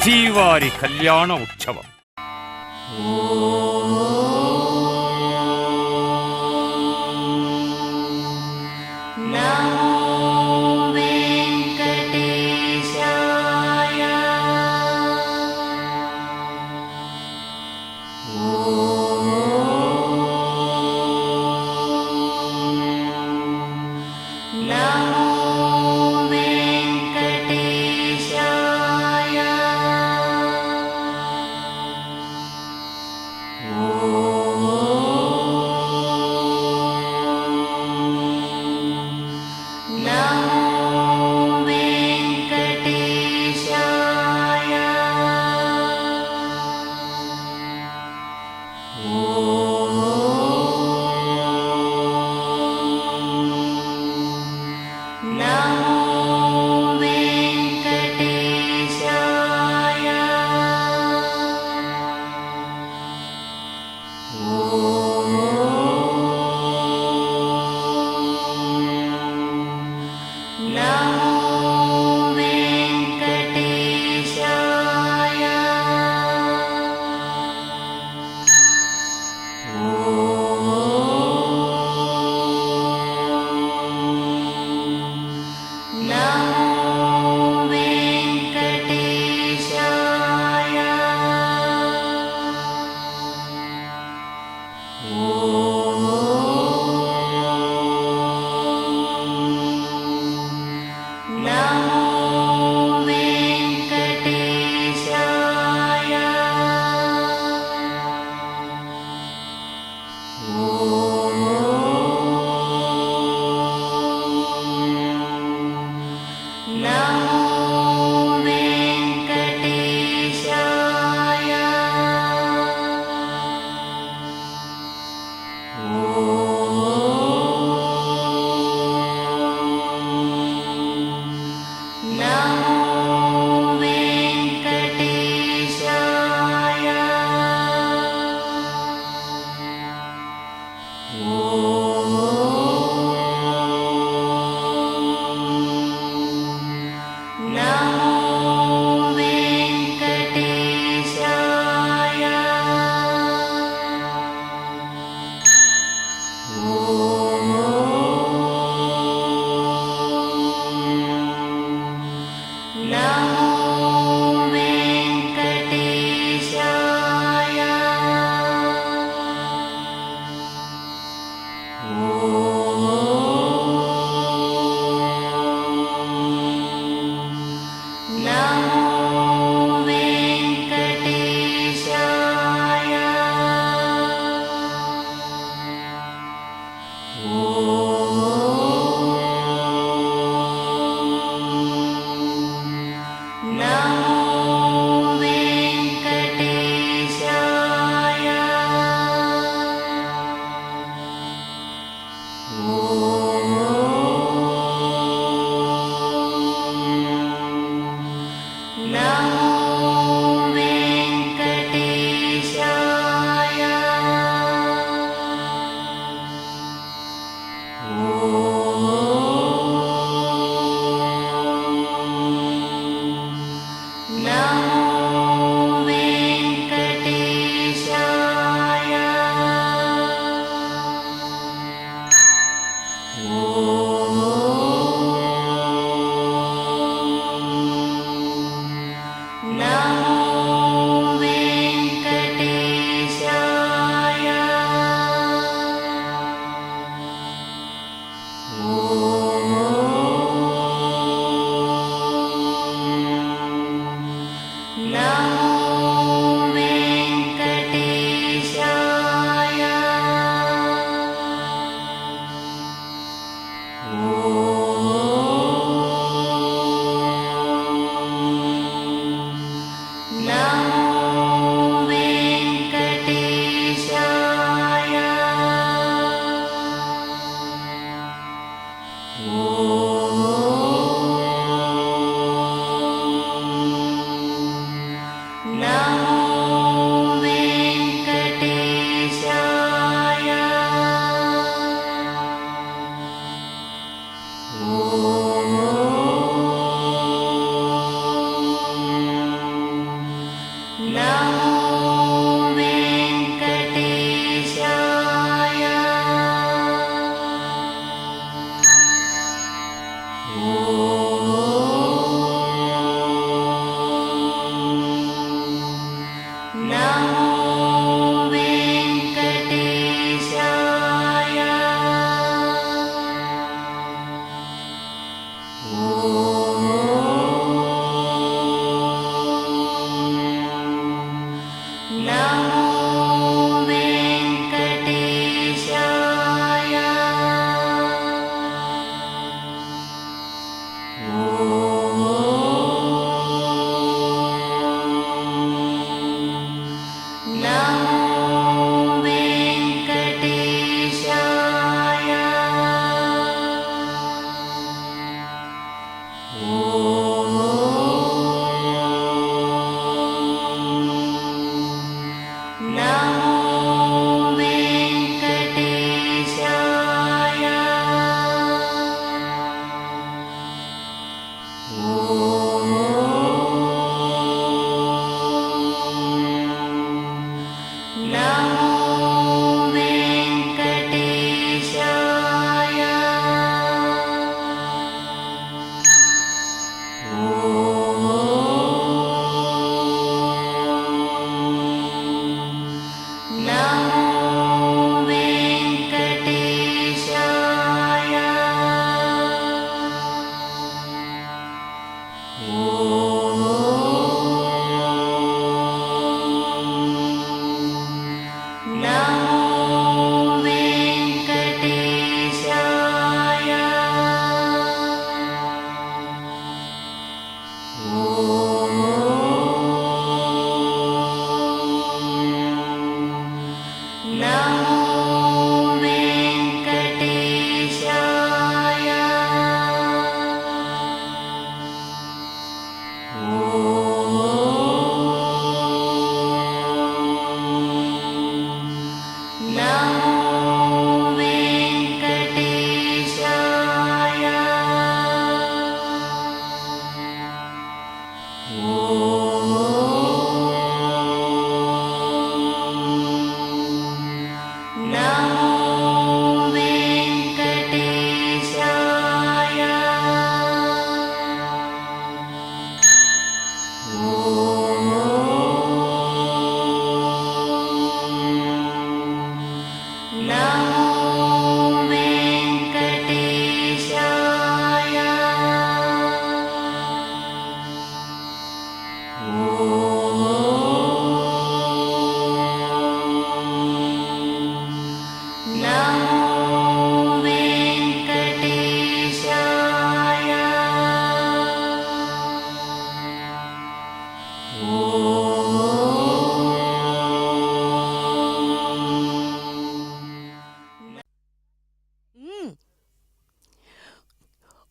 శ్రీవారి కళ్యాణ ఉత్సవం.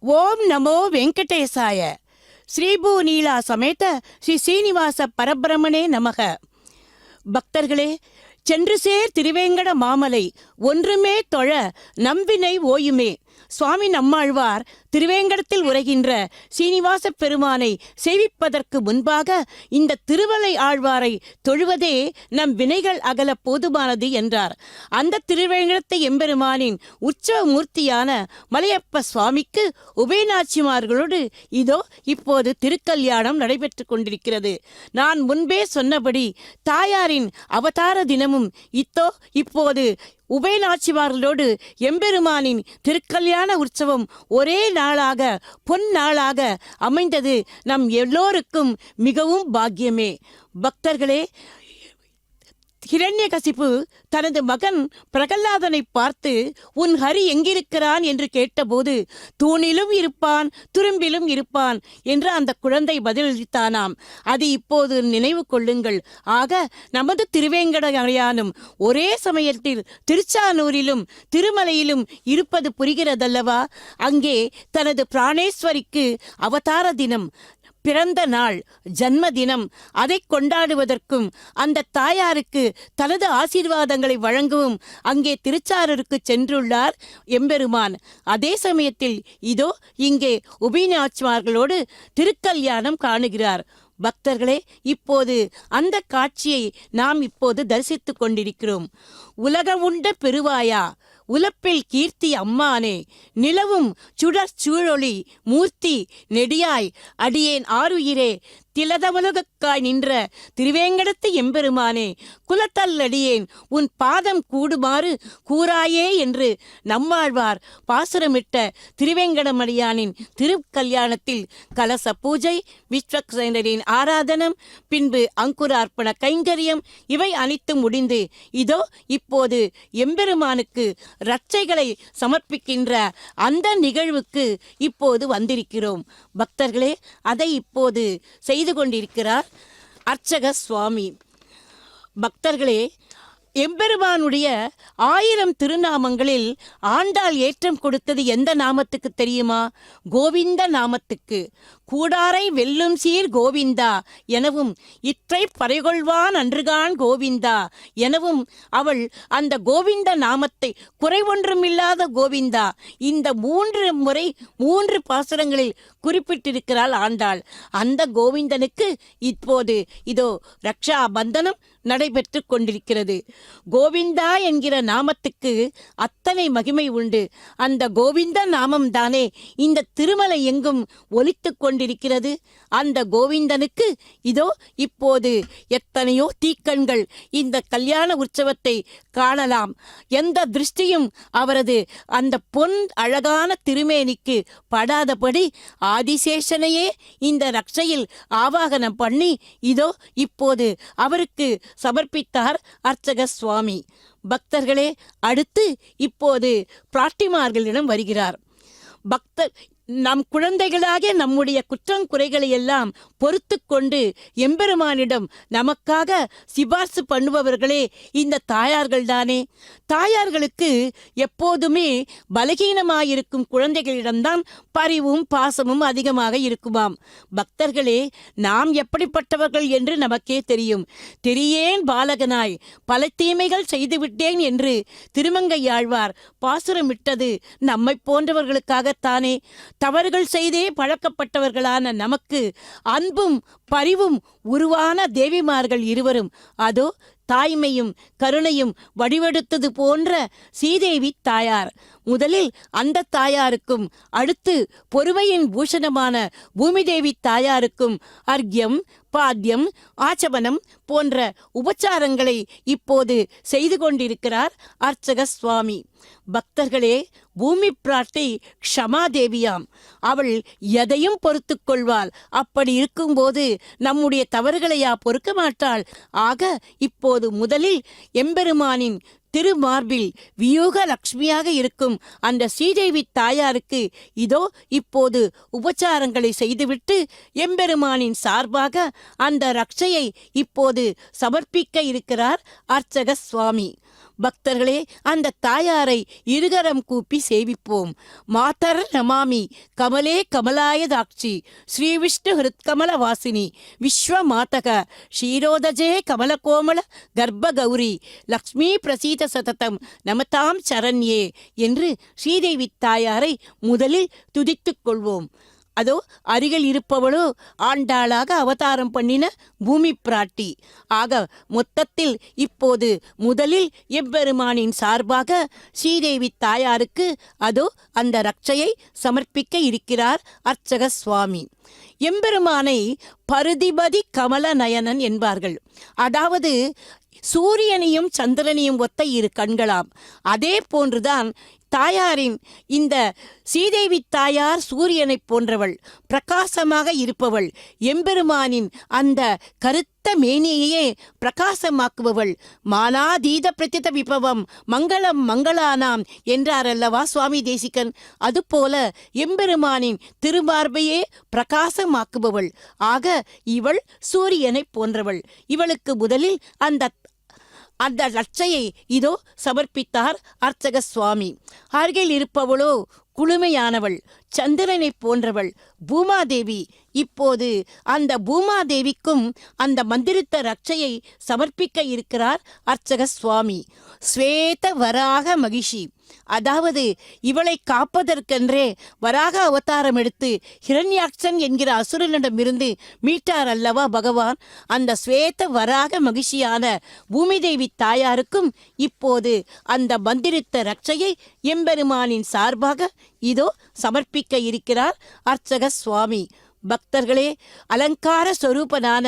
ஓம் நமோ வெங்கடேசாய. ஸ்ரீபூநீலா சமேத ஸ்ரீ சீனிவாச பரபிரமணே நமக. பக்தர்களே, சென்று சேர் திருவேங்கட மாமலை ஒன்றுமே தொழ நம்பினை ஓயுமே. சுவாமி நம்மாழ்வார் திருவேங்கடத்தில் உரைகின்ற சீனிவாச பெருமானை சேவிப்பதற்கு முன்பாக இந்த திருவலை ஆழ்வாரை தொழுவதே நம் வினைகள் அகல போதுமானது என்றார். அந்த திருவேங்கடத்தை எம்பெருமானின் உற்சவ மூர்த்தியான மலையப்ப சுவாமிக்கு உபயநாச்சிமார்களோடு இதோ இப்போது திருக்கல்யாணம் நடைபெற்று கொண்டிருக்கிறது. நான் முன்பே சொன்னபடி தாயாரின் அவதார தினமும் இப்போது உபயநாச்சிமார்களோடு எம்பெருமானின் திருக்கல்யாண உற்சவம் ஒரே நாளாக பொன் நாளாக அமைந்தது நம் எல்லோருக்கும் மிகவும் பாக்கியமே. பக்தர்களே, ஹிரண்யகசிபு தனது மகன் பிரகலாதனை பார்த்து உன் ஹரி எங்கிருக்கிறான் என்று கேட்டபோது தூணிலும் இருப்பான் துரும்பிலும் இருப்பான் என்று அந்த குழந்தை பதிலளித்தானாம். அது இப்போது நினைவு கொள்ளுங்கள். ஆக நமது திருவேங்கடயானும் ஒரே சமயத்தில் திருச்சானூரிலும் திருமலையிலும் இருப்பது புரிகிறதல்லவா? அங்கே தனது பிராணேஸ்வரிக்கு அவதார தினம், பிறந்த நாள், ஜன்மதினம், அதை கொண்டாடுவதற்கும் அந்த தாயாருக்கு தனது ஆசீர்வாதங்களை வழங்கவும் அங்கே திருச்சாரூருக்கு சென்றுள்ளார் எம்பெருமான். அதே சமயத்தில் இதோ இங்கே உபயநாச்சிமார்களோடு திருக்கல்யாணம் காணுகிறார். பக்தர்களே, இப்போது அந்த காட்சியை நாம் இப்போது தரிசித்துக் கொண்டிருக்கிறோம். உலகம் உண்ட பெருவாயா, உலப்பில் கீர்த்தி அம்மானே நிலவும் சுடர் சூழொளி மூர்த்தி நெடியாய் அடியேன் ஆருயிரே திலதமலுகக்காய் நின்ற திருவேங்கடத்து எம்பெருமானே குலத்தல்லடியேன் உன் பாதம் கூடுமாறு கூறாயே என்று நம்மாழ்வார் பாசுரமிட்ட திருவேங்கடமடியானின் திருக்கல்யாணத்தில் கலச பூஜை, விஸ்வக்சேனரின் ஆராதனம், பின்பு அங்குரார்ப்பண கைங்கரியம் இவை அனைத்தும் முடிந்து இதோ இப்போது எம்பெருமானுக்கு ரட்சைகளை சமர்ப்பிக்கின்ற அந்த நிகழ்வுக்கு இப்போது வந்திருக்கிறோம். பக்தர்களே, அதை இப்போது செய்து கொண்டிருக்கிறார் அர்ச்சக சுவாமி. பக்தர்களே, எம்பெருமானுடைய 1000 திருநாமங்களில் ஆண்டாள் ஏற்றம் கொடுத்தது எந்த நாமத்துக்கு தெரியுமா? கோவிந்த நாமத்துக்கு. கூடாரை வெல்லும் சீர் கோவிந்தா எனவும் இற்றை பறைகொள்வான் அன்றுகான் கோவிந்தா எனவும் அவள் அந்த கோவிந்த நாமத்தை குறைவொன்றுமில்லாத கோவிந்தா இந்த 3 முறை 3 பாசுரங்களில் குறிப்பிட்டிருக்கிறாள் ஆண்டாள். அந்த கோவிந்தனுக்கு இப்போது இதோ ரக்ஷா பந்தனம் நடைபெற்று கொண்டிருக்கிறது. கோவிந்தா என்கிற நாமத்துக்கு அத்தனை மகிமை உண்டு. அந்த கோவிந்த நாமம் தானே இந்த திருமலை எங்கும் ஒலித்து கொண்டிருக்கிறது. அந்த கோவிந்தனுக்கு இதோ இப்போது எத்தனையோ தீக்கண்கள் இந்த கல்யாண உற்சவத்தை காணலாம். எந்த திருஷ்டியும் அவரது அந்த பொன் அழகான திருமேனிக்கு படாதபடி ஆதிசேஷனையே இந்த ரக்ஷையில் ஆவாகனம் பண்ணி இதோ இப்போது அவருக்கு சமர்ப்பித்தார் அர்ச்சக சுவாமி. பக்தர்களே, அடுத்து இப்போது பிராட்டிமார்களிடம் வருகிறார். பக்தர் நம் குழந்தைகளாக நம்முடைய குற்றங்குறைகளை எல்லாம் பொறுத்து கொண்டு எம்பெருமானிடம் நமக்காக சிபார்சு பண்ணுபவர்களே இந்த தாயார்கள் தானே. தாயார்களுக்கு எப்போதுமே பலகீனமாயிருக்கும் குழந்தைகளிடம்தான் பரிவும் பாசமும் அதிகமாக இருக்குமாம். பக்தர்களே, நாம் எப்படிப்பட்டவர்கள் என்று நமக்கே தெரியும். தெரியேன் பாலகனாய் பல தீமைகள் செய்துவிட்டேன் என்று திருமங்கையாழ்வார் பாசுரமிட்டது நம்மை போன்றவர்களுக்காகத்தானே. தவறுகள் செய்தே பழக்கப்பட்டவர்களான நமக்கு அன்பும் பரிவும் உருவான தேவிமார்கள் இருவரும் அதோ தாய்மையும் கருணையும் வடிவெடுத்தது போன்ற ஸ்ரீதேவி தாயார். முதலில் அந்த தாயாருக்கும் அடுத்து பொறுமையின் பூஷணமான பூமிதேவி தாயாருக்கும் அர்க்யம் பாத்தியம் ஆச்சமனம் போன்ற உபச்சாரங்களை இப்போது செய்து கொண்டிருக்கிறார் அர்ச்சக சுவாமி. பக்தர்களே, பூமி பிராட்டி க்ஷமாதேவியாம். அவள் எதையும் பொறுத்து கொள்வாள். அப்படி இருக்கும்போது நம்முடைய தவறுகளையா பொறுக்க மாட்டாள்? ஆக இப்போது முதலில் எம்பெருமானின் திருமார்பில் வியூக லக்ஷ்மியாக இருக்கும் அந்த ஸ்ரீதேவி தாயாருக்கு இதோ இப்போது உபச்சாரங்களை செய்துவிட்டு எம்பெருமானின் சார்பாக அந்த ரக்ஷையை இப்போது சமர்ப்பிக்க இருக்கிறார் அர்ச்சக சுவாமி. பக்தர்களே, அந்த தாயாரை இருகரம் கூப்பி சேவிப்போம். மாதர் நமாமி கமலே கமலாயதாட்சி ஸ்ரீ விஷ்ணு ஹிருத்கமல வாசினி விஸ்வ மாதக ஷீரோதஜே கமல கோமல கர்ப்ப கௌரி லக்ஷ்மி பிரசீத சததம் நமதாம் சரண்யே என்று ஸ்ரீதேவி தாயாரை முதலில் துதித்துக் கொள்வோம். அதோ அருகில் இருப்பவளோ ஆண்டாளாக அவதாரம் பண்ணின பூமி பிராட்டி. ஆக மொத்தத்தில் இப்போது முதலில் எம்பெருமானின் சார்பாக ஸ்ரீதேவி தாயாருக்கு அதோ அந்த ரட்சையை சமர்ப்பிக்க இருக்கிறார் அர்ச்சக சுவாமி. எம்பெருமானை பருதிபதி கமல நயனன் என்பார்கள். அதாவது சூரியனையும் சந்திரனையும் ஒத்த 2 கண்களாம். அதே போன்றுதான் தாயாரின் இந்த ஸ்ரீதேவி தாயார் சூரியனை போன்றவள், பிரகாசமாக இருப்பவள். எம்பெருமானின் அந்த கருத்த மேனியையே பிரகாசமாக்குபவள். மானாதீத பிரதித விபவம் மங்களம் மங்களானாம் என்றாரல்லவா சுவாமி தேசிகன். அதுபோல எம்பெருமானின் திருமார்பையே பிரகாசமாக்குபவள். ஆக இவள் சூரியனை போன்றவள். இவளுக்கு முதலில் அந்த லட்சையை இதோ சமர்ப்பித்தார் அர்ச்சக சுவாமி. அருகில் இருப்பவளோ குளுமையானவள், சந்திரனை போன்றவள் பூமாதேவி. இப்போது அந்த பூமாதேவிக்கும் அந்த மந்திரித்த ரட்சையை சமர்ப்பிக்க இருக்கிறார் அர்ச்சக சுவாமி. ஸ்வேத வராக மகிஷி, அதாவது இவளை காப்பதற்கென்றே வராக அவதாரம் எடுத்து ஹிரண்யாட்சன் என்கிற அசுரனிடமிருந்து மீட்டார் அல்லவா பகவான். அந்த ஸ்வேத வராக மகிழ்ச்சியான பூமிதேவி தாயாருக்கும் இப்போது அந்த மந்திரித்த ரட்சையை எம்பெருமானின் சார்பாக இதோ சமர்ப்பிக்க இருக்கிறார் அர்ச்சக சுவாமி. பக்தர்களே, அலங்கார சொரூபனான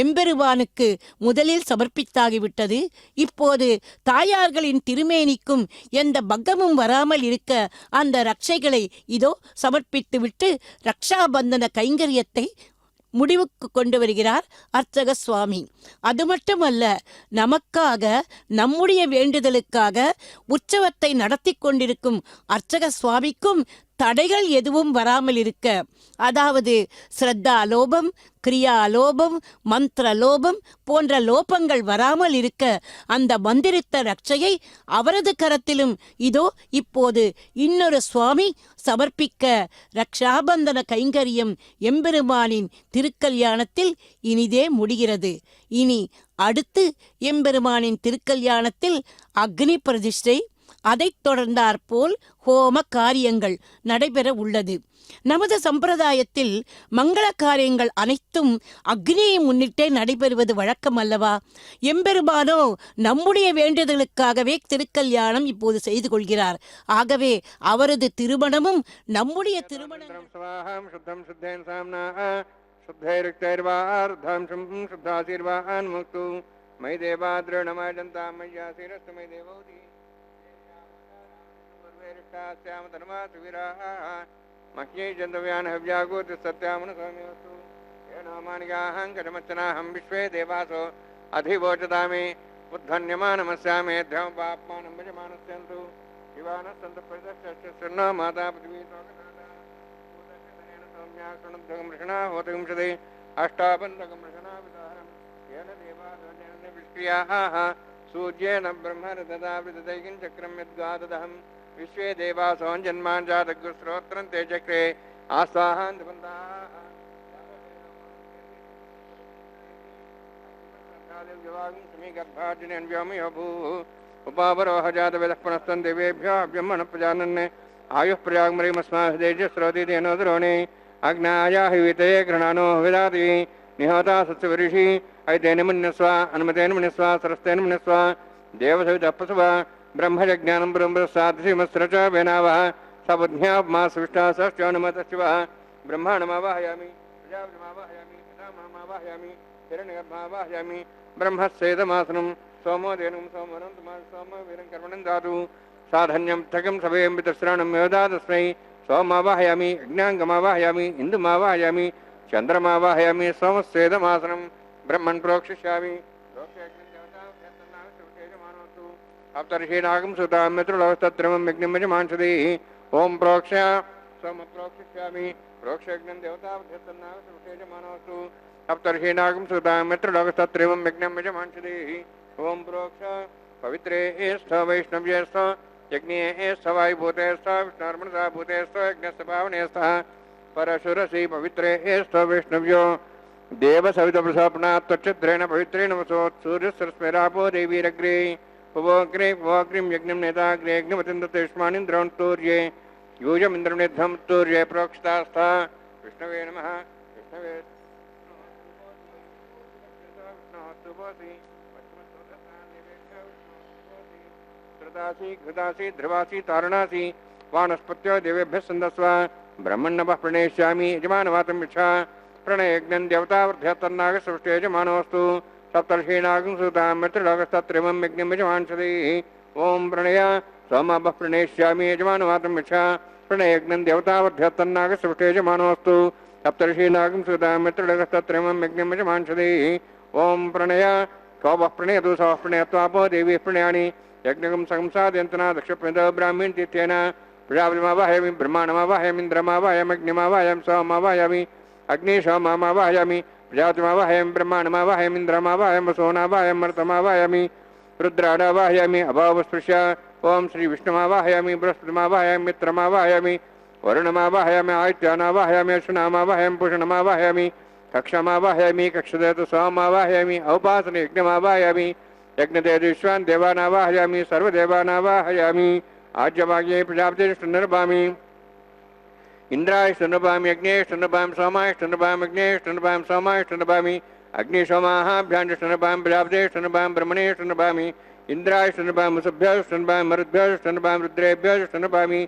எம்பெருமானுக்கு முதலில் சமர்ப்பித்தாகிவிட்டது. இப்போது தாயார்களின் திருமேனிக்கும் எந்த பங்கமும் வராமல் இருக்க அந்த ரட்சைகளை இதோ சமர்ப்பித்துவிட்டு ரக்ஷாபந்தன கைங்கரியத்தை முடிவுக்கு கொண்டு வருகிறார் அர்ச்சக சுவாமி. அது மட்டுமல்ல, நமக்காக நம்முடைய வேண்டுதலுக்காக உற்சவத்தை நடத்தி கொண்டிருக்கும் அர்ச்சக சுவாமிக்கும் தடைகள் எதுவும் வராமல் இருக்க, அதாவது ஸ்ரத்தா லோபம், கிரியா லோபம், மந்திர லோபம் போன்ற லோபங்கள் வராமல் இருக்க அந்த மந்திரித்த ரட்சையை அவரது கரத்திலும் இதோ இப்போது இன்னொரு சுவாமி சமர்ப்பிக்க ரக்ஷாபந்தன கைங்கரியம் எம்பெருமானின் திருக்கல்யாணத்தில் இனிதே முடிகிறது. இனி அடுத்து எம்பெருமானின் திருக்கல்யாணத்தில் அக்னி பிரதிஷ்டை, அதைத் தொடர்ந்தாற்போல் ஹோம காரியங்கள் நடைபெற உள்ளது. நமது சம்பிரதாயத்தில் மங்கள காரியங்கள் அனைத்தும் அக்னியை முன்னிட்டே நடைபெறுவது வழக்கம் அல்லவா? எம்பெருமானோ நம்முடைய வேண்டுதலுக்காகவே திருக்கல்யாணம் இப்போது செய்து கொள்கிறார். ஆகவே அவரது திருமணமும் நம்முடைய திருமணம் मह्ये जन्तव्यान् हव्यागोति सत्यामनुसौम्योऽस्तु येन मानिगाहं कटमच्चनाहं विश्वे देवासो अधिवोचतामि उद्धन्यमानमस्यामि ध्यां पाप्मानं भजमानस्यन्तु शिवानः सन्तु परिदक्षस्य माता पृथिवी लोकनाथा भूतस्य सौम्या शृणुद्धगं ऋषणा होतगंशदे अष्टाबन्धगं ऋषणा विदाहरं येन देवादोजन विष्क्रियाः सूर्येण ब्रह्मरददावृतदैकिं चक्रं यद्गाददहं विश्वे देवासो जन्मान् जातगुस्रोत्रं ते चक्रे आस्वाहान् दुबन्धाः समीगर्भार्जुनेन व्योमयो भूः उपावरोह जातवेदः पुनस्तं देवेभ्यो ब्रह्मण प्रजानन् आयुः प्रयागमरिमस्माभिदेजस्रोति तेनो द्रोणे अग्नायाहि वितये गृणानो विदाति निहोता सत्सविऋषि ऐतेन मुनिस्व अनुमतेन मुनिस्व सरस्तेन मुनिस्व देवसवितः पशुव ब्रह्मज्ञानं ब्रह्मसादृश्यमस्रच वेनावः सबुद्ध्यामासविष्टा सश्चानुमतशिवः ब्रह्माणमावाहयामि प्रजापतिमावाहयामि पितामहमावाहयामि हिरण्यगर्भावाहयामि ब्रह्मस्येदमासनं सोमोदेनं सोमवनं सोमवीरं कर्मणं दातु साधन्यं थकं सभयं पितश्राणं योदातस्मै सोमावाहयामि अज्ञाङ्गमावाहयामि इन्दुमावाहयामि चन्द्रमावाहयामि सोमस्येदमासनं ब्रह्मन् प्रोक्षिष्यामि अवतर्षीनागं सुतां मित्रलोकस्तत्रमं यज्ञं यजमांसदेः ओम प्रोक्ष सोम प्रोक्षिष्यामि प्रोक्षयज्ञं देवतावध्यस्तन्नागसुतेजमानोऽस्तु अवतर्षीनागं सुतां मित्रलोकस्तत्रमं यज्ञं यजमांसदेः ओम प्रोक्ष पवित्रे एस्थ वैष्णव्येस्थ यज्ञे एस्थ वायुभूतेस्थ विष्णुर्मनसा भूतेस्थ यज्ञस्य पावनेस्थ परशुरसि पवित्रे एस्थ वैष्णव्यो देवसवितप्रसपना त्वच्छिद्रेण पवित्रेण वसोत् सूर्यस्रस्मेरापो देवीरग्रे उपवग्रे उपवग्रीं यज्ञं नेताग्रे यज्ञमतिन्दतेष्मानिन्द्रौन्तूर्ये यूजमिन्द्रनिद्धं तूर्ये प्रोक्षितास्था विष्णवे नमः विष्णवे कृतासि घृतासि ध्रुवासि तारणासि वानस्पत्यो देवेभ्यः सन्दस्व ब्रह्मण्णवः प्रणेष्यामि यजमानवातं यच्छा प्रणयज्ञं देवतावर्ध्यतन्नागसृष्टे यजमानोऽस्तु सप्तर्षीणागं सुतां मित्रलोकस्तत्रमं यज्ञं यजमांसदेः ओम प्रणय सोमाभः प्रणेष्यामि यजमानवातं यच्छा प्रणयज्ञं देवतावर्ध्यतन्नागसृष्टे यजमानोऽस्तु सप्तर्षीणागं सुतां मित्रलोकस्तत्रमं यज्ञं यजमांसदेः ओम प्रणय सौभः प्रणयतु सौः प्रणयत्वापो देवीः प्रणयानि यज्ञकं संसादयन्तना दक्षप्रणतो ब्राह्मीण तीर्थेन प्रजापतिमावाहयामि ब्रह्माणमावाहयामि इन्द्रमावाहयामि अग्निमावाहयामि सोममावाहयामि अग्निशोममावाहयामि प्रजापतिमावाहयामि ब्रह्माणमावाहयामि इन्द्रमावाहयामि वसोनावाहयामि मरुतमावाहयामि रुद्राणावाहयामि अभावस्पृश्य ओम श्री विष्णुमावाहयामि बृहस्पतिमावाहयामि मित्रमावाहयामि वरुणमावाहयामि आदित्यानावाहयामि अश्विनामावाहयामि पूषणमावाहयामि कक्षमावाहयामि कक्षदेतुसामावाहयामि औपासने यज्ञमावाहयामि यज्ञदेवान् देवानावाहयामि सर्वदेवानावाहयामि आज्यवाग्ये प्रजापतिष्ठनर्भामि इन्द्रायष्ठनर्भामि यज्ञेष्ठनर्भामि सोमायष्ठनर्भामि यज्ञेष्ठनर्भामि सोमायष्ठनर्भामि अग्निशोमाहाभ्याण्डष्ठनर्भामि प्रजापतिष्ठनर्भामि ब्रह्मणेष्ठनर्भामि इन्द्रायष्ठनर्भामि वसुभ्यष्ठनर्भामि मरुद्भ्यष्ठनर्भामि रुद्रेभ्यष्ठनर्भामि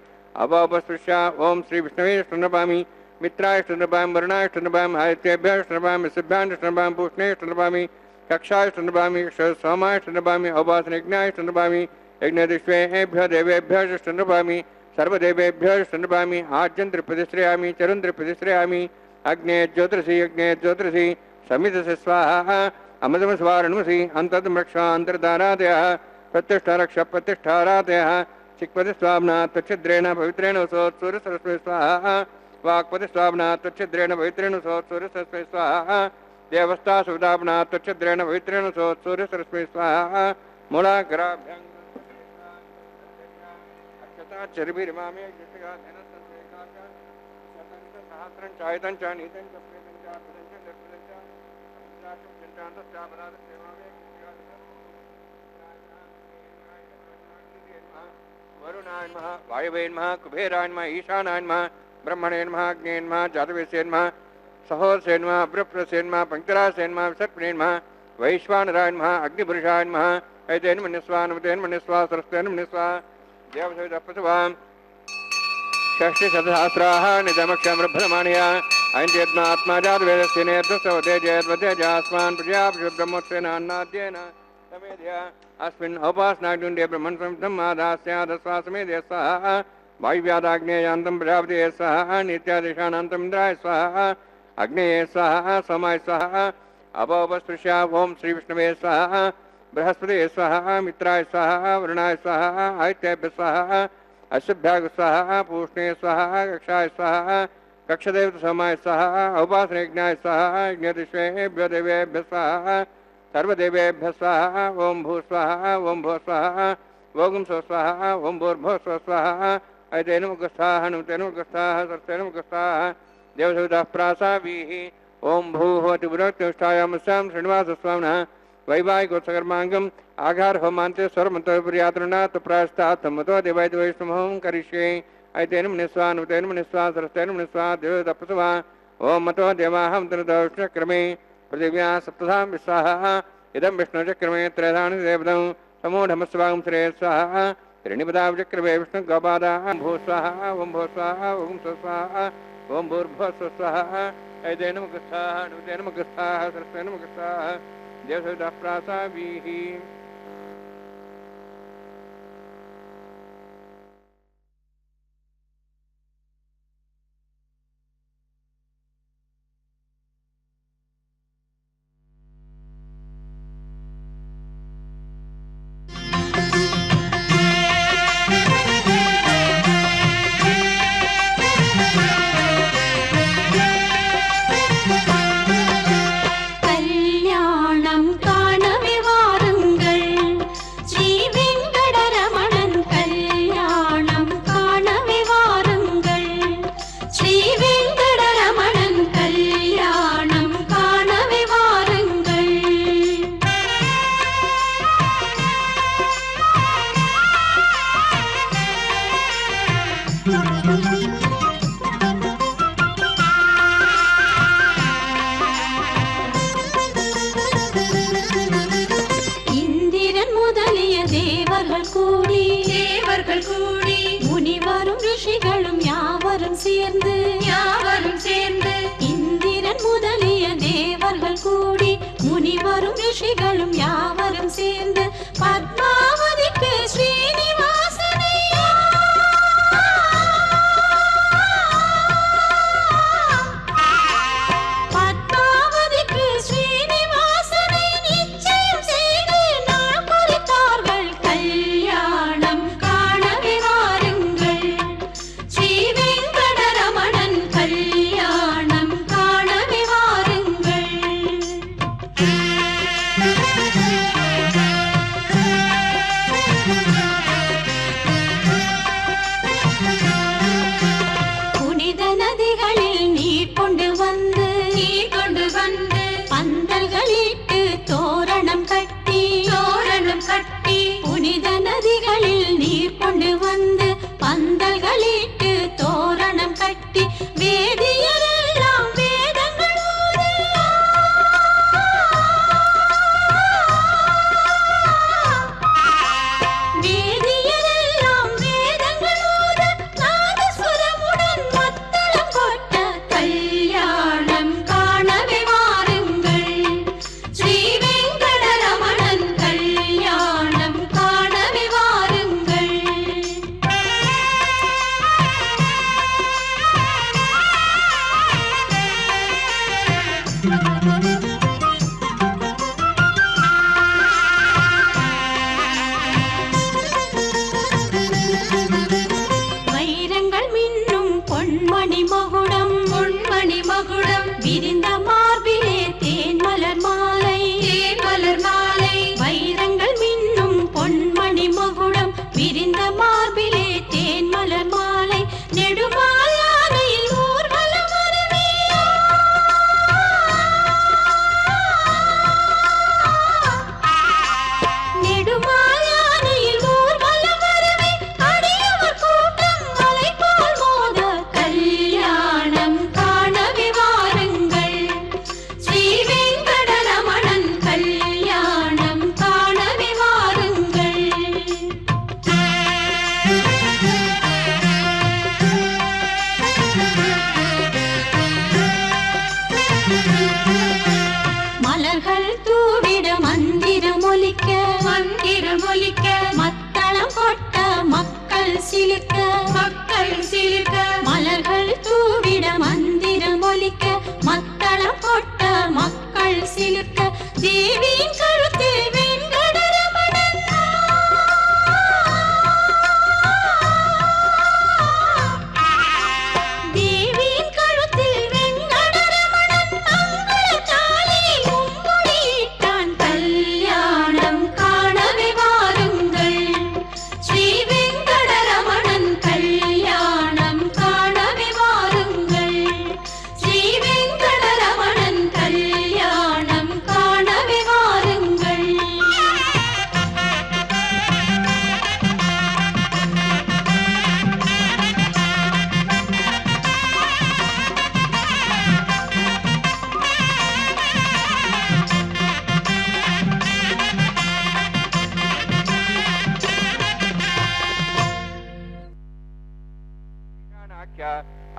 अवपस्पृश्य ओम श्री विष्णुवेष्ठनर्भामि मित्रायष्ठनर्भामि वरुणायष्ठनर्भामि आदित्येभ्यष्ठनर्भामि सिद्धाण्डष्ठनर्भामि पूष्णेष्ठनर्भामि कक्षायष्ठनर्भामि सोमायष्ठनर्भामि अवपासनयज्ञायष्ठनर्भामि यज्ञदिष्वेभ्यो देवेभ्यष्ठनर्भामि सर्वदेवेभ्यष्ठनर्भामि आज्यन्त्रिप्रतिश्रयामि चरुन्त्रिप्रतिश्रयामि अग्ने ज्योतिषि समितस्य स्वाहा अमृतमस्वारणमसि अन्तर्मक्षान्तर्धारादयः प्रतिष्ठारक्षप्रतिष्ठारादयः चिक्पतिस्वाम्ना त्वच्छिद्रेण पवित्रेण सोत्सूर्यसरस्वती स्वाहा वाक्पतिस्वाम्ना त्वच्छिद्रेण पवित्रेण सोत्सूर्यसरस्वती स्वाहा देवस्था सुविधाम्ना त्वच्छिद्रेण पवित्रेण सोत्सूर्यसरस्वती स्वाहा मूलाग्राभ्यं चरभिर्मामे सहस्रं चायतं च नीतं च प्रेतं च पदं च दर्पदं च इंद्राशं चन्द्रान्तः चापदातं सेवामे वरुणाय नमः वायवे नमः कुबेराय नमः ईशानाय नमः ब्रह्मणे नमः अग्ने नमः जातवेदसे नमः सहोदसे नमः बृहस्पतये नमः पंक्तिरासे नमः विसर्पणे नमः वैश्वानराय नमः अग्निपुरुषाय नमः ऐतेन मन्यस्वा नमतेन मन्यस्वा सरस्वतेन मन्यस्वा देवसविदपसवां षष्टिशतसहस्राः निजमक्षमृभ्रमाणया ऐन्द्रियत्मात्मा जातवेदस्य नेतृत्ववते जयद्वतेजास्मान् प्रजापतिब्रह्मोत्सेन अन्नाद्येन समेध्य अस्मिन् औपासनाग्निण्डे ब्रह्मणसमेध्य स्वाहा वायुव्यादाग्नेयान्तं प्रजापतये स्वाहा नित्यादिशानान्तम् इन्द्राय स्वाहा अग्नेये स्वाहा सोमाय स्वाहा अपोपस्पृश्य ओम श्री विष्णवे स्वाहा बृहस्पतये स्वाहा मित्राय स्वाहा वरुणाय स्वाहा आदित्येभ्य स्वाहा अश्वभ्याग स्वाहा पूष्णे स्वाहा कक्षाय स्वाहा कक्षदेवतसोमाय स्वाहा औपासनयज्ञाय स्वाहा यज्ञदिष्वेभ्यो देवेभ्यः स्वाहा सर्वदेवेभ्यः स्वाहा ओम भू स्वाहा ओम भो स्वाहा ओम स्व स्वाहा ओम भूर्भुवः स्व स्वाहा ऐतेन मुखस्थाः नुतेन मुखस्थाः सरस्वतेन मुखस्थाः देवसवितः प्रासावीः ओम भूः तिपुरतिष्ठायामस्यां श्रीनिवासस्वामिनः वैवाहिकोत्सकर्माङ्गम् आघार होमान्ते स्वरमन्तोपरियातृणात् प्रायस्तात् मतो देवायत वैष्णवं करिष्ये ऐतेन मनिस्वा नुतेन मनिस्वा सरस्वतेन मनिस्वा देवदपसवा ओम मतो देवाहं तनुदौष्णक्रमे पृथिव्याः सप्तधां विस्वाहा इदं विष्णुचक्रमे त्रयधानि देवदं समूढमस्वां श्रेयः स्वाहा त्रीणिपदाचक्रमे विष्णुगोपादाः भू स्वाहा ओम भो स्वाहा ओम स्व स्वाहा ओम भूर्भुवः स्व स्वाहा ऐतेन मुखस्थाः नुतेन मुखस्थाः सरस्वतेन मुखस्थाः देवसवितः प्रासावीः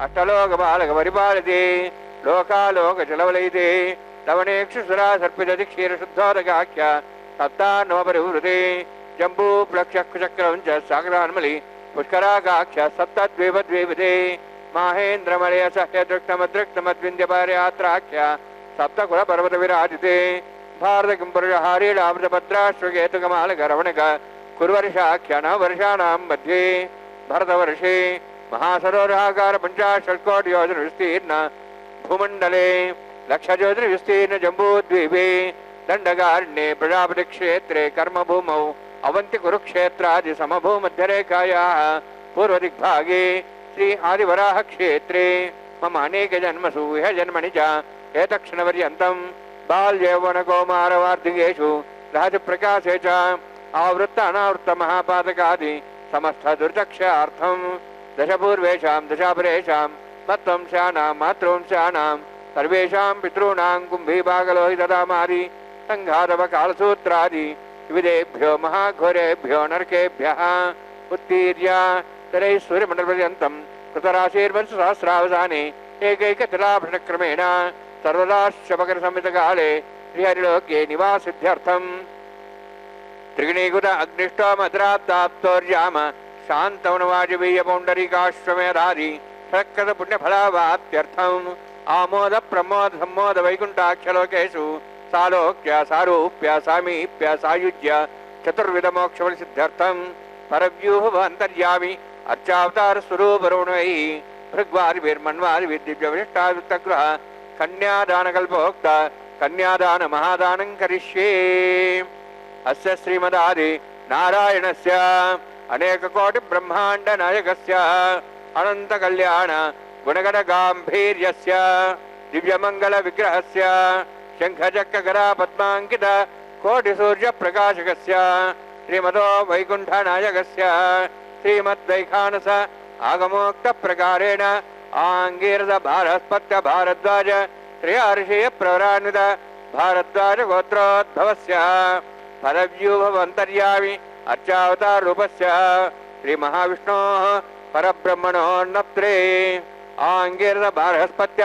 अष्टलोक बालक परिपालते लोकालोक चलवलयते लवणेक्षुसुरा सर्पित क्षीर शुद्धोदकाख्य सप्तान्नोपरिवृते जम्बू प्लक्षचक्रं च सागरान्मलि पुष्करागाख्य सप्तद्वीपद्वीपते माहेन्द्रमलय सह्यदृक्तमदृक्तमद्विन्द्यपारयात्राख्य सप्तकुलपर्वत विराजिते भारत किंपुरुषहारीलामृतभद्राश्वकेतुकमालकरवणक कुर्वर्षाख्य नववर्षाणां मध्ये भरतवर्षे महासरोवराकार 50 कोटि योजन विस्तीर्ण भूमंडले लक्षयोजन विस्तीर्ण जम्बूद्वीपे दंडकारण्ये प्रजापति क्षेत्रे कर्मभूमौ अवंति कुरुक्षेत्रादि समभूमध्यरेखायाः पूर्वदिग्भागे श्री आदिवराह क्षेत्रे मम अनेक जन्मसु इह जन्मनि च एतक्षणपर्यन्तं बाल्यौवनकौमारवार्धिकेषु राजप्रकाशे च आवृत्त अनावृत्त महापातकादि समस्त दुर्दक्षार्थं दशपूर्वेषां दशापरेषां मत्वंशानां मातृवंशानां सर्वेषां पितॄणां कुम्भीभागलोहितदामादि सङ्घातवकालसूत्रादि विविधेभ्यो महाघोरेभ्यो नरकेभ्यः उत्तीर्य तदैः सूर्यमण्डलपर्यन्तं कृतराशिर्वंशसहस्रावसाने एकैकतिलाभरणक्रमेण सर्वदा शमकरसंहितकाले श्रीहरिलोके निवासित्यर्थं त्रिगुणीकृत अग्निष्टोमद्राप्ताप्तोर्याम शान्तवनवाजपेय पौण्डरीकाश्वमेधादि षट्कृत पुण्यफलावाप्त्यर्थम् आमोद प्रमोद सम्मोद वैकुण्ठाख्यलोकेषु सालोक्य सारूप्य सामीप्य सायुज्य चतुर्विध मोक्षफलसिद्ध्यर्थं परव्यूहन्तर्यामि अर्चावतार स्वरूपरुणैः भृग्वादिभिर्मन्वादिभिर्दिव्यविशिष्टादित्तगृह कन्यादानकल्पोक्त कन्यादान महादानं करिष्ये। अस्य श्रीमदादि नारायणस्य अनेक कोटि ब्रह्मांड नायकस्य अनंत कल्याण गुणगण गांभीर्यस्य दिव्यमंगल विग्रहस्य शंखचक्र गदा पद्मांकित कोटि सूर्य प्रकाशकस्य श्रीमदो वैकुंठ नायकस्य श्रीमद्वैखानस आगमोक्त प्रकारेण आंगीरस भारस्पत्य भारद्वाज त्रयार्षेय प्रवरान्वित भारद्वाज गोत्रोद्भवस्य परव्यूहवन्तर्यामि अर्चावतार रूपस्य श्री महाविष्णोः परब्रह्मणोन्नत्रे आंगीरस भारस्पत्य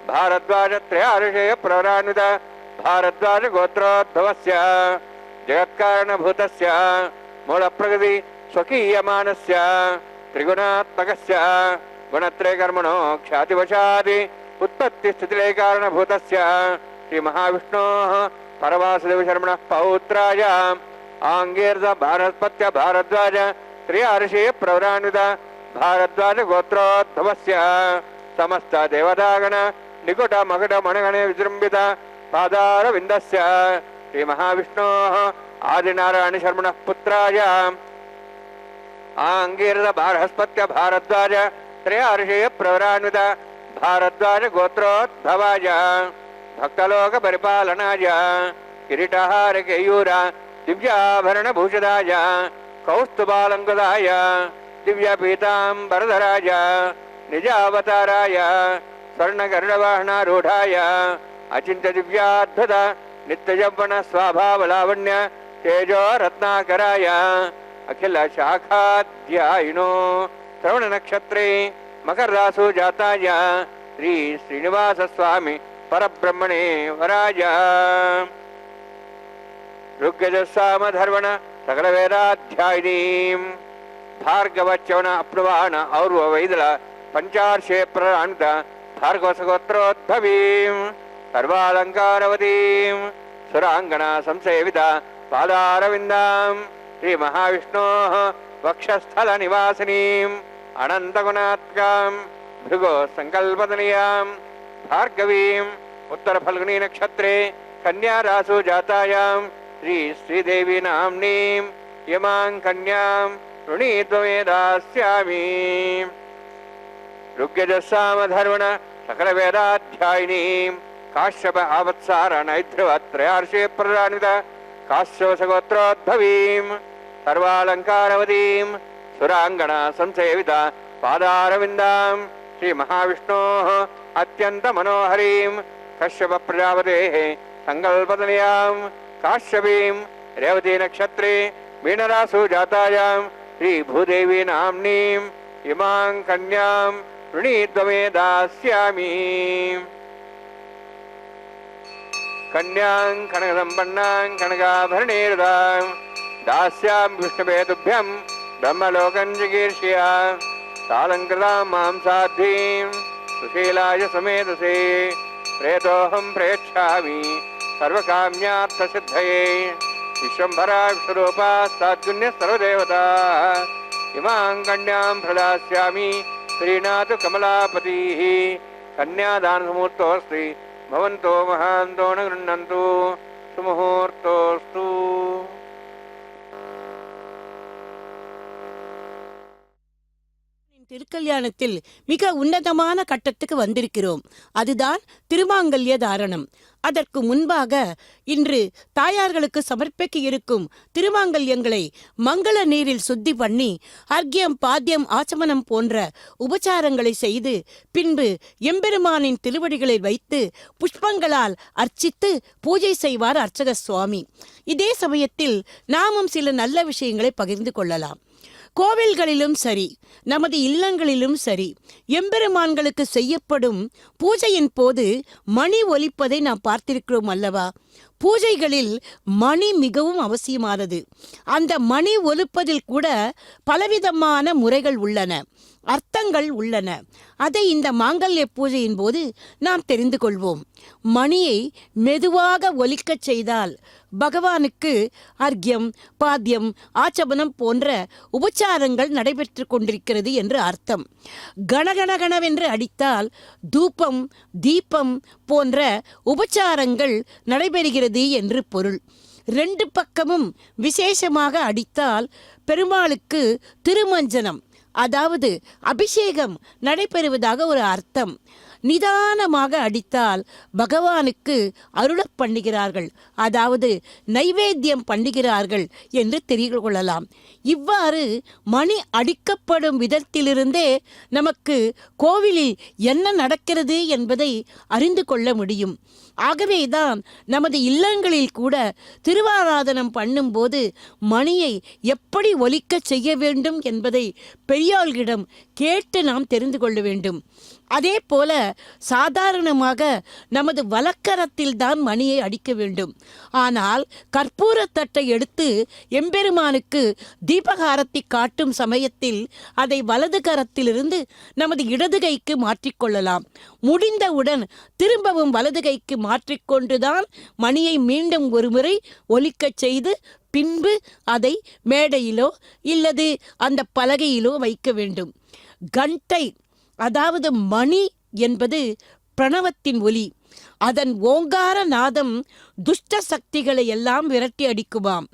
भारद्वाज त्रयार्षेय प्रवरान्वित भारद्वाज गोत्रोद्भवस्य जगत्कारणभूतस्य मूलप्रकृति स्वकीयमानस्य त्रिगुणात्मकस्य गुणत्रय कर्मणो ख्यातिवशादि उत्पत्तिस्थितिलय कारणभूतस्य श्री महाविष्णोः परवासुदेव शर्मणः पौत्राय आंगीरस भारस्पत्य भारद्वाज त्रियार्षि प्रवरान्वित भारद्वाज गोत्रोद्भवस्य समस्त देवतागण निकुट मकुट मणगणे विजृंभित पादारविन्दस्य श्री महाविष्णोः आदिनारायण शर्मणः पुत्राय आंगीरस भारस्पत्य भारद्वाज त्रयार्षि प्रवरान्वित भारद्वाज गोत्रोद्भवाय भक्तलोक परिपालनाय किरीटहार केयूर दिव्याभरण भूषिताय कौस्तुभालंकृताय दिव्यपीतांबरधराय निजावताराय स्वर्णगरुडवाहनारूढाय अचिन्त्य दिव्याद्भुत नित्ययौवन स्वाभावलावण्य तेजो रत्नाकराय अखिल शाखाध्यायिनो श्रवण नक्षत्रे मकररासु जाताय श्री श्रीनिवास स्वामी परब्रह्मणे वराय ऋग्यजस्सामधर्वण सकल वेदाध्यायिनीं भार्गवच्यवन अप्नुवान और्व वैदल पंचार्षे प्रणान्त भार्गवसगोत्रोद्भवीं सर्वालंकारवतीं सुरांगना संसेविता पादारविन्दां श्री महाविष्णोः वक्षस्थल निवासिनीं अनन्तगुणात्कां भृगो संकल्पतनीयां भार्गवीं उत्तर फल्गुनी नक्षत्रे कन्या रासु जातायां श्री श्रीदेवी नाम्नीं यमां कन्यां ऋणीत्वमे दास्यामि ऋग्यजस्सामधर्वण सकल वेदाध्यायिनीं काश्यप आवत्सार नैध्रुव त्रयार्षे प्रणान्वित काश्यपसगोत्रोद्भवीं सर्वालंकारवतीं सुरांगना संसेविता पादारविन्दां श्री महाविष्णोः अत्यंत मनोहरीं कश्यप प्रजापतेः संकल्पतनयां काश्यपीं रेवती नक्षत्रे मीनरासु जातायां श्री भूदेवी नाम्नीं इमां कन्यां ऋणीत्वमे दास्यामि कन्यां कनकसम्पन्नां कनकाभरणेरदां दास्यां विष्णुभेदुभ्यं ब्रह्मलोकं जिगीर्ष्या सालङ्कृतां मां साध्वीं सुशीलाय समेधसे प्रेतोऽहं प्रेक्षामि सर्वकाम्यार्थसिद्धये विश्वम्भरा विश्वरूपा साद्गुण्यः सर्वदेवताः इमां कन्यां प्रदास्यामि श्रीनाथ कमलापतिः कन्यादानसमुहूर्तोऽस्ति भवन्तो महान्तो न गृह्णन्तु सुमुहूर्तोऽस्तु திருக்கல்யாணத்தில் மிக உன்னதமான கட்டத்துக்கு வந்திருக்கிறோம். அதுதான் திருமாங்கல்ய தாரணம். அதற்கு முன்பாக இன்று தாயார்களுக்கு சமர்ப்பிக்க இருக்கும் திருமாங்கல்யங்களை மங்கள நீரில் சுத்தி பண்ணி அர்க்கியம் பாத்தியம் ஆச்சமனம் போன்ற உபச்சாரங்களை செய்து பின்பு எம்பெருமானின் திருவடிகளில் வைத்து புஷ்பங்களால் அர்ச்சித்து பூஜை செய்வார் அர்ச்சக சுவாமி. இதே சமயத்தில் நாமும் சில நல்ல விஷயங்களை பகிர்ந்து கொள்ளலாம். கோவில்களிலும் சரி, நமது இல்லங்களிலும் சரி, எம்பெருமான்களுக்கு செய்யப்படும் பூஜையின் போது மணி ஒலிப்பதை நாம் பார்த்திருக்கிறோம் அல்லவா? பூஜைகளில் மணி மிகவும் அவசியமானது. அந்த மணி ஒலிப்பதில் கூட பலவிதமான முறைகள் உள்ளன, அர்த்தங்கள் உள்ளன. அதை இந்த மாங்கல்ய பூஜையின் போது நாம் தெரிந்து கொள்வோம். மணியை மெதுவாக ஒலிக்கச் செய்தால் பகவானுக்கு அர்க்கியம் பாத்தியம் ஆச்சமனம் போன்ற உபச்சாரங்கள் நடைபெற்று கொண்டிருக்கிறது என்று அர்த்தம். கணகணகணவென்று அடித்தால் தூபம் தீபம் போன்ற உபச்சாரங்கள் நடைபெறுகிறது என்று பொருள். ரெண்டு பக்கமும் விசேஷமாக அடித்தால் பெருமாளுக்கு திருமஞ்சனம், அதாவது அபிஷேகம் நடைபெறுவதாக ஒரு அர்த்தம். நிதானமாக அடித்தால் பகவானுக்கு அருளப் பண்ணுகிறார்கள், அதாவது நைவேத்தியம் பண்ணுகிறார்கள் என்று தெரிந்து கொள்ளலாம். இவ்வாறு மணி அடிக்கப்படும் விதத்திலிருந்தே நமக்கு கோவிலில் என்ன நடக்கிறது என்பதை அறிந்து கொள்ள முடியும். ஆகவேதான் நமது இல்லங்களில் கூட திருவாராதனம் பண்ணும்போது மணியை எப்படி ஒலிக்க செய்ய வேண்டும் என்பதை பெரியோர்களிடம் கேட்டு நாம் தெரிந்து கொள்ள வேண்டும். அதே போல சாதாரணமாக நமது வலக்கரத்தில் தான் மணியை அடிக்க வேண்டும். ஆனால் கற்பூரத்தட்டை எடுத்து எம்பெருமானுக்கு தீபகாரத்தை காட்டும் சமயத்தில் அதை வலது கரத்திலிருந்து நமது இடது கைக்கு மாற்றிக்கொள்ளலாம். முடிந்தவுடன் திரும்பவும் வலது கைக்கு மாற்றிக்கொண்டுதான் மணியை மீண்டும் ஒருமுறை ஒலிக்கச் செய்து பின்பு அதை மேடையிலோ இல்லது அந்த பலகையிலோ வைக்க வேண்டும். கண்டை அதாவது மணி என்பது பிரணவத்தின் ஒலி. அதன் ஓங்கார நாதம் துஷ்ட சக்திகளை எல்லாம் விரட்டி அடிக்குமாம்,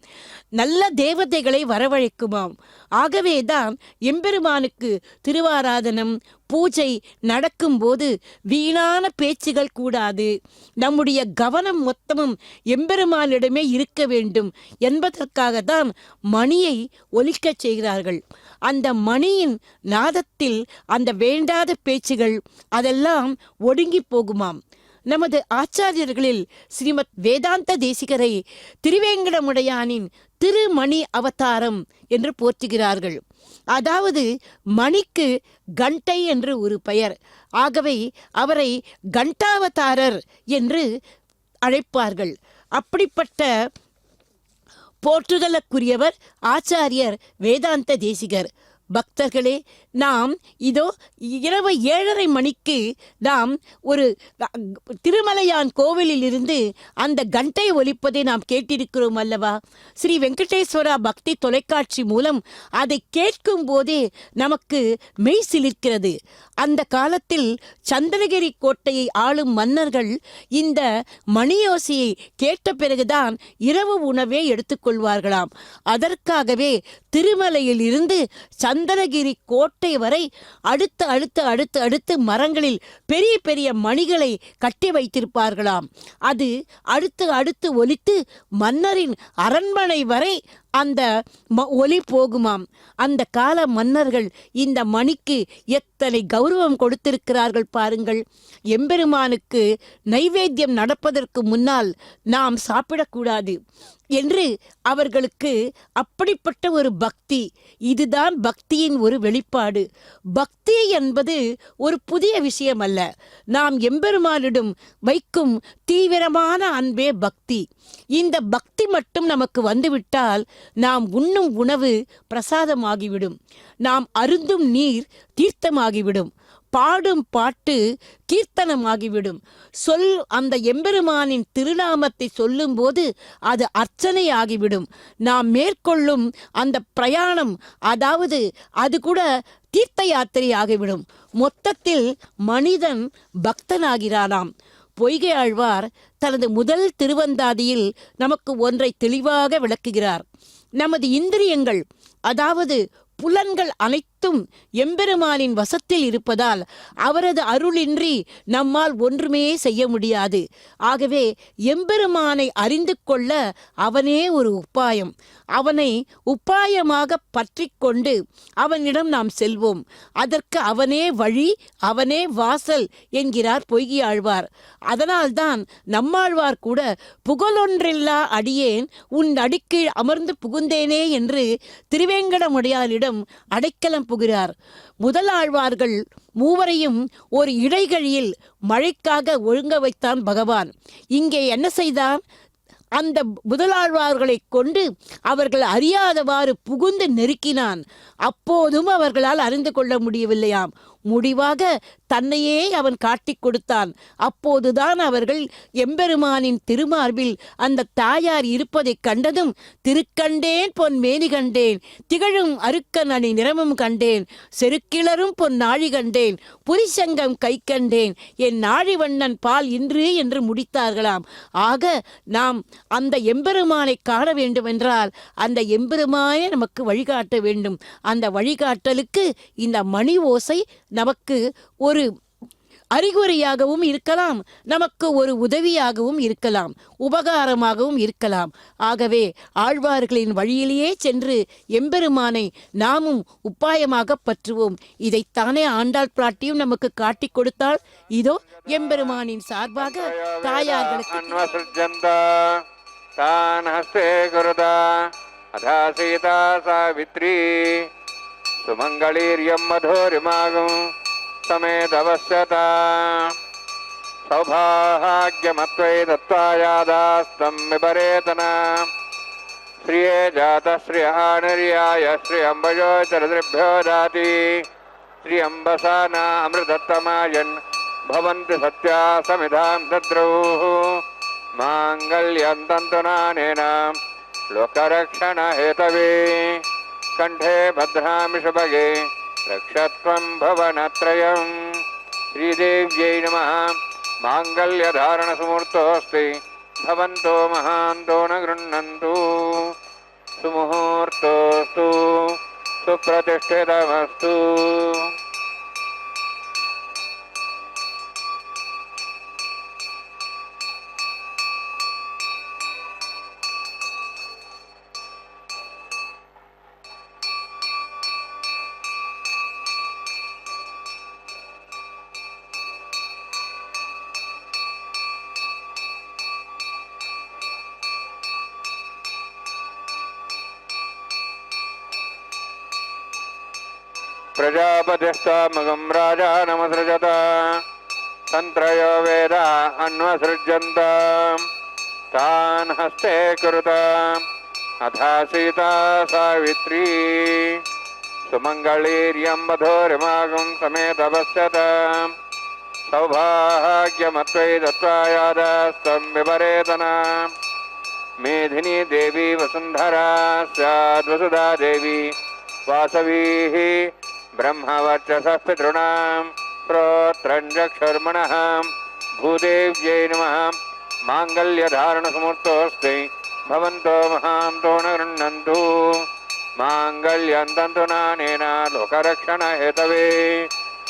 நல்ல தேவதைகளை வரவழைக்குமாம். ஆகவேதான் எம்பெருமானுக்கு திருவாராதனம் பூஜை நடக்கும்போது வீணான பேச்சுகள் கூடாது, நம்முடைய கவனம் மொத்தமும் எம்பெருமானிடமே இருக்க வேண்டும் என்பதற்காகத்தான் மணியை ஒலிக்கச் செய்கிறார்கள். அந்த மணியின் நாதத்தில் அந்த வேண்டாத பேச்சுகள் அதெல்லாம் ஒடுங்கி போகுமாம். நமது ஆச்சாரியர்களில் ஸ்ரீமத் வேதாந்த தேசிகரை திருவேங்கடமுடையானின் திருமணி அவதாரம் என்று போற்றுகிறார்கள். அதாவது மணிக்கு கண்டை என்று ஒரு பெயர். ஆகவே அவரை கண்டாவதாரர் என்று அழைப்பார்கள். அப்படிப்பட்ட போற்றுதலுக்குரியவர் ஆச்சாரியர் வேதாந்த தேசிகர். பக்தர்களே, நாம் இதோ இரவு 7:30 மணிக்கு நாம் ஒரு திருமலையான் கோவிலில் இருந்து அந்த கண்டை ஒலிப்பதை நாம் கேட்டிருக்கிறோம் அல்லவா? ஸ்ரீ வெங்கடேஸ்வரா பக்தி தொலைக்காட்சி மூலம் அதை கேட்கும் போதே நமக்கு மெய் சிலிர்க்கிறது. அந்த காலத்தில் சந்திரகிரி கோட்டையை ஆளும் மன்னர்கள் இந்த மணியோசையை கேட்ட பிறகுதான் இரவு உணவே எடுத்துக்கொள்வார்களாம். அதற்காகவே திருமலையில் இருந்து சந்திரகிரி கோட்டை வரை அடுத்து அடுத்து அடுத்து அடுத்து மரங்களில் பெரிய பெரிய மணிகளை கட்டி வைத்திருப்பார்களாம். அது அடுத்து அடுத்து ஒலித்து மன்னரின் அரண்மனை வரை அந்த ஒலி போகுமாம். அந்த கால மன்னர்கள் இந்த மணிக்கு எத்தனை கௌரவம் கொடுத்திருக்கிறார்கள் பாருங்கள். எம்பெருமானுக்கு நைவேத்தியம் நடப்பதற்கு முன்னால் நாம் சாப்பிடக்கூடாது என்று அவர்களுக்கு அப்படிப்பட்ட ஒரு பக்தி. இதுதான் பக்தியின் ஒரு வெளிப்பாடு. பக்தி என்பது ஒரு புதிய விஷயம் அல்ல. நாம் எம்பெருமானிடம் வைக்கும் தீவிரமான அன்பே பக்தி. இந்த பக்தி மட்டும் நமக்கு வந்துவிட்டால் நாம் உண்ணும் உணவு பிரசாதமாகிவிடும், நாம் அருந்தும் நீர் தீர்த்தமாகிவிடும், பாடும் பாட்டு கீர்த்தனமாகிவிடும். அந்த எம்பெருமானின் திருநாமத்தை சொல்லும்போது அது அர்ச்சனை ஆகிவிடும். நாம் மேற்கொள்ளும் அந்த பிரயாணம் அதாவது அது கூட தீர்த்த யாத்திரை ஆகிவிடும். மொத்தத்தில் மனிதன் பக்தனாகிறானாம். பொய்கை ஆழ்வார் தனது முதல் திருவந்தாதியில் நமக்கு ஒன்றை தெளிவாக விளக்குகிறார். நமது இந்திரியங்கள் அதாவது புலன்கள் அனைத்தும் எம்பெருமானின் வசத்தில் இருப்பதால் அவரது அருளின்றி நம்மால் ஒன்றுமே செய்ய முடியாது. ஆகவே எம்பெருமானை அறிந்து கொள்ள அவனே ஒரு உபாயம். அவனை உபாயமாக பற்றி கொண்டு அவனிடம் நாம் செல்வோம். அதற்கு அவனே வழி, அவனே வாசல் என்கிறார் பொய்கை ஆழ்வார். அதனால்தான் நம்மாழ்வார் கூட புகழொன்றில்லா அடியேன் உன் அடிக்கீழ் அமர்ந்து புகுந்தேனே என்று திருவேங்கடமுடையானிடம் அடைக்கலம் புகிறார். முதலாழ்வார்கள் மூவரையும் ஒரு இடைகழியில் மழைக்காக ஒழுங்க வைத்தான் பகவான். இங்கே என்ன செய்தான்? அந்த முதலாழ்வார்களை கொண்டு அவர்கள் அறியாதவாறு புகுந்து நெருக்கினான். அப்போதும் அவர்களால் அறிந்து கொள்ள முடியவில்லையாம். முடிவாக தன்னையே அவன் காட்டிக் கொடுத்தான். அப்போதுதான் அவர்கள் எம்பெருமானின் திருமார்பில் அந்த தாயார் இருப்பதை கண்டதும் திருக்கண்டேன் பொன் மேனி கண்டேன், திகழும் அருக்கன் அணி நிறமும் கண்டேன், செருக்கிளரும் பொன் நாழி கண்டேன், புரிசங்கம் கை கண்டேன், என் நாழி வண்ணன் பால் இன்று என்று முடித்தார்களாம். ஆக நாம் அந்த எம்பெருமானை காண வேண்டுமென்றால் அந்த எம்பெருமானே நமக்கு வழிகாட்ட வேண்டும். அந்த வழிகாட்டலுக்கு இந்த மணி ஓசை நமக்கு ஒரு அறிகுறியாகவும் இருக்கலாம், நமக்கு ஒரு உதவியாகவும் இருக்கலாம், உபகாரமாகவும் இருக்கலாம். ஆகவே ஆழ்வார்களின் வழியிலேயே சென்று எம்பெருமானை நாமும் உபாயமாக பற்றுவோம். இதைத்தானே ஆண்டாள் பிராட்டியும் நமக்கு காட்டிக் கொடுத்தால். இதோ எம்பெருமானின் சார்பாக தாயார்களுக்கு சுமங்களீர்யம் மதோரிமாகும் समेतवस्यता सौभाग्यमत्वै दत्त्वायादास्तं विपरेतना श्रिये जातश्रियानिर्याय श्रियम्बयो चरदृभ्यो दाति श्रियम्बसा नामृतत्तमायन् भवन्ति सत्या समिधां दद्रुः माङ्गल्यं तन्तुनानेन लोकरक्षणहेतवे कण्ठे भद्रामि शुभगे रक्षत्वं भवनत्रयम् श्रीदेव्यै नमः माङ्गल्यधारणसुमुहूर्तोऽस्ति भवन्तो महान्तो न गृह्णन्तु सुमुहूर्तोऽस्तु सुप्रतिष्ठितमस्तु प्रजापतिस्तामगं राजानमसृजत तन्त्रयो वेदा अन्वसृज्यन्त तान् हस्ते कुरुत अथा सीता सावित्री सुमङ्गलीर्यं वधूरिमागं समेतवस्यत सौभाग्यमत्वै दत्त्वायादास्तं विपरेतना मेधिनी देवी वसुन्धरा स्याद्वसुधा देवी वासवीः ब्रह्मवर्चसः पितॄणां प्रोत्रञ्जक्षर्मणः भूदेव्यै नमः माङ्गल्यधारणसमुहूर्तोऽस्ति भवन्तो महान्तो न गृह्णन्तु माङ्गल्यं तन्तुनानेन लोकरक्षणहेतवे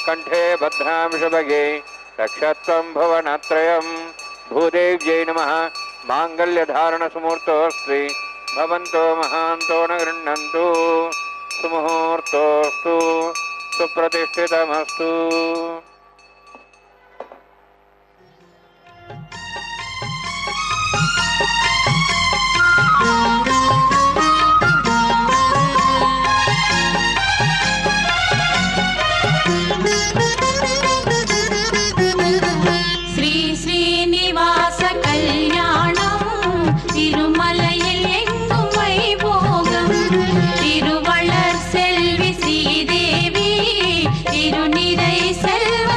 कण्ठे भद्रामि शुभगे रक्षत्वं भुवनत्रयम् भूदेव्यै नमः माङ्गल्यधारणसमुहूर्तोऽस्ति भवन्तो महान्तो न गृह्णन्तु सुमुहूर्तोऽस्तु सुप्रतिष्ठितमस्तु श्री श्रीनिवास कल्याणं तिरुमलयिल एंगुम वैभोगम तिरुवळ्ळर सेल्वी श्रीदेवी तिरुनिरै सेल्व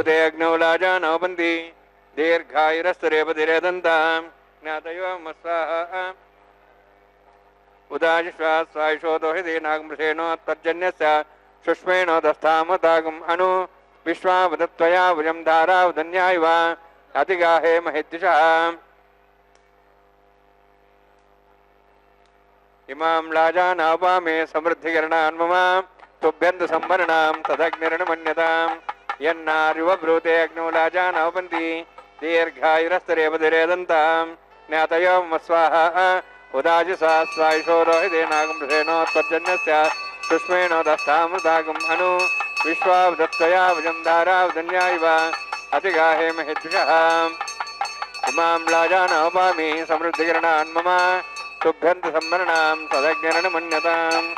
ब्रूते अग्नौ लाजा नवबन्ति दीर्घायुरस्तरेपतिरेदन्तां ज्ञातयो मस्वाहा उदाजिश्वासायशोदो हि नागमृषेणो तर्जन्यस्य शुष्मेणो दस्तामतागम् अनु विश्वावदत्वया भुजं धारावदन्यायव अतिगाहे महिद्दिशः इमां लाजानावामे समृद्धिकरणान् मम तुभ्यन्तु संवरणां तदग्निर्णमन्यताम् यन्नार्युवब्रूते अग्नौ लाजानावपन्ति दीर्घायुरस्तरेपतिरेदन्तां ज्ञातयो मम स्वाहा उदाजिसा स्वायुषो रोहिते नागमृषेणो त्वज्जन्यस्य सुष्मेणो दस्तामृतागम् अनु विश्वावदत्वया भुजं धारावदन्यायव अतिगाहे महिद्विषः इमां लाजानावामे समृद्धिकरणान् मम तुभ्यन्तु संवरणां तदग्निर्णमन्यताम्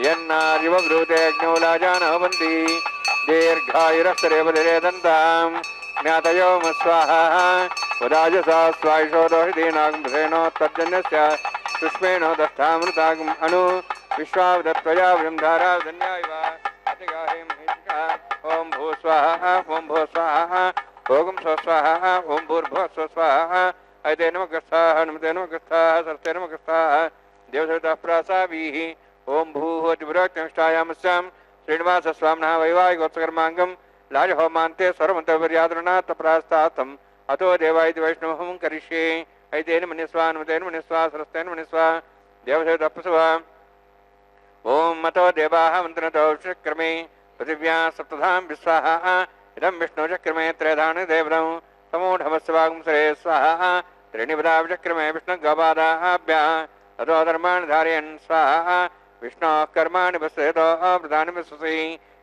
यन्नार्युवब्रूते अग्नौ लाजानावपन्ति दीर्घायुरस्तरेपतिरेदन्तां ज्ञातयो मम स्वाहा उदाजसा स्वायुषो रोहिते नागमृषेणो त्वज्जन्यस्य सुष्मेणो दस्तामृतागम् अनु विश्वावदत्वया भुजं धारावदन्यायव अतिगाहे महिद्विषः ओं भू स्वाहा ओं भू स्वाहा ओं स्वस्वाहा ओं भूर्भुवः स्वस्वाहा ऐते नमः स्वाहा नमते नमः स्वाहा सरस्वते नमः स्वाहा देवसवितः प्रासावीः ओं भूः अतिपुरोक्तनिष्ठायामस्यां श्रीनिवासस्वामिनः वैवाहिकोत्सकर्माङ्गं लाजहोमान्ते सर्वमन्तपर्यादरणात् प्रास्तातम् अतो देवायति वैष्णवं करिष्ये ऐतेन मन्यस्वा नमतेन मन्यस्वा सरस्तेन मन्यस्वा देवसवितः प्रसवा ओं मतो देवाः मन्त्रतो विष्णुक्रमे पृथिव्याः सप्तधां विस्वाहा इदं विष्णुचक्रमे त्रयधानि देवदं समूढमस्वागुंसरे स्वाहा त्रीणिपदा विचक्रमे विष्णुगवादाभ्याः ततो धर्माणि धारयन् स्वाहा विष्णोः कर्माणि पश्यतो प्रधानि विश्वसि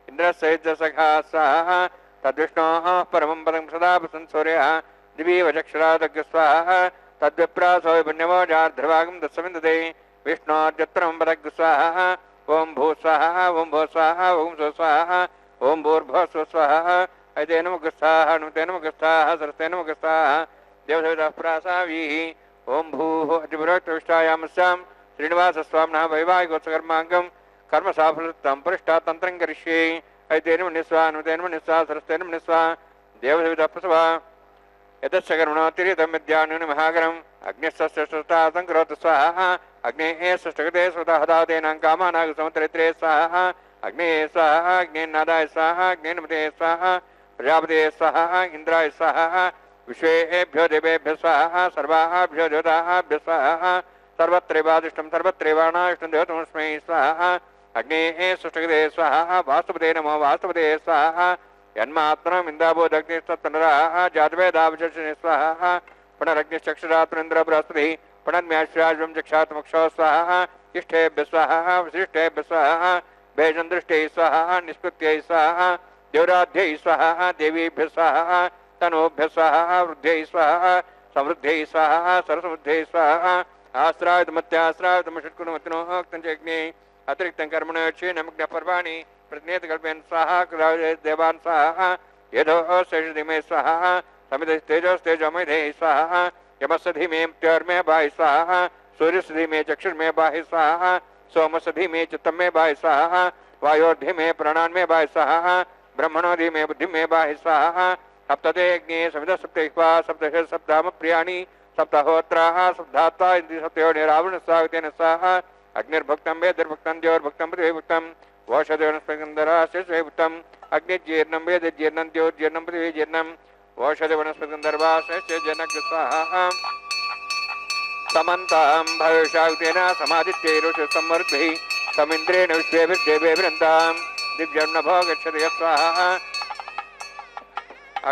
इन्द्रस्य सखा स्वाहा तद्विष्णोः परमं पदं सदा प्रसंसूर्यः दिवि वचक्षुरादग् स्वाहा तद्विप्रासो पुण्यमो जार्ध्रवागं दत्सविन्दते विष्णोर्यत्रं पदग् स्वाहा ओं भू स्वाहा ओं भो स्वाहा ओं स्व स्वाहा ओं भूर्भुवः स्व स्वाहा ऐते नमः स्वाहा नमते नमः स्वाहा सरस्वते नमः स्वाहा देवसवितः प्रासावीः ओं भूः अतिपुरोक्तनिष्ठायामस्यां श्रीनिवासस्वामिनः वैवाहिकोत्सकर्माङ्गं कर्मसाफलतं परिष्टातन्त्रं करिष्ये ऐतेन मन्यस्वा नमतेन मन्यस्वा सरस्तेन मन्यस्वा देवसवितः प्रसवा यतश्च कर्मणोऽतिरिक्तं विद्यान्यून महाकरम् अग्निस्तस्ता संकरोतु स्वाहा अग्नेः षष्ठगते स्वतः कामानागसमुद्रत्रे स्वाहा अग्नेः स्वाहा अग्नेन्नादाय स्वाहा अग्नेन्मते स्वाहा प्रजापते स्वाहा इन्द्राय स्वाहा विश्वेभ्यो देवेभ्यो स्वाहा सर्वाभ्यो देवताभ्यो स्वाहा सर्वत्रैवादिष्टं सर्वत्रैवाणाष्टं देवतमस्मै स्वाहा अग्नेः षष्ठगते स्वाहा वास्तुपते नमो वास्तुपते स्वाहा यन्मात्मनम् इन्दाबोधग्निस्तत्पुनराः जातवेदावचर्षणे स्वाहा पुनरग्निश्चक्षुरात्मनिन्द्र बृहस्पतिः पुनर्म्याश्राज्यं चक्षात्मक्षो स्वाहा इष्टेभ्य स्वाहा वसिष्ठेभ्य स्वाहा भेजन्दृष्टै स्वाहा निष्कृत्यै स्वाहा देवराध्यै स्वाहा देवीभ्य स्वाहा तनोभ्य स्वाहा वृद्ध्यै स्वाहा समृद्ध्यै स्वाहा सरसमृद्ध्यै स्वाहा आश्रायुधमत्याश्रायुधमषट्कुणमतिनोक्तञ्चग्ने अतिरिक्तं कर्मणोक्षे नमग्नः पर्वाणि प्रतिनेतकल्पेन स्वाहा देवान् स्वाहा यदो शेषधिमे स्वाहा समितेजोस्तेजोमधे स्वाहा यमस्य धीमे मृत्योर्मे बाहि स्वाहा सूर्यस्य धीमे चक्षुर्मे बाहि स्वाहा सोमस्य धीमे चित्तमे बाहि स्वाहा वायोर्धीमे प्राणान्मे बाहि स्वाहा ब्रह्मणो धीमे बुद्धिमे बाहि स्वाहा सप्तते अग्ने समित सप्तैक्वा सप्तश सप्ताम प्रियाणि सप्तहोत्राः सप्तात्वा इन्द्रि सप्तयो निरावृण स्वागतेन स्वाहा अग्निर्भक्तं वेदिर्भक्तं द्योर्भक्तं पृथिवीभक्तं वोषधिवनस्पतिगन्धराशेषभक्तं अग्निजीर्णं वेदजीर्णं द्योर्जीर्णं पृथिवीजीर्णं वोषधिवनस्पतिगन्धर्वाशेषजनक स्वाहा समन्तां भविष्यागतेन समादित्यैरुष संवर्धिः समिन्द्रेण विश्वेभिर्देवेभिरन्तां दिव्यं नभो गच्छति स्वाहा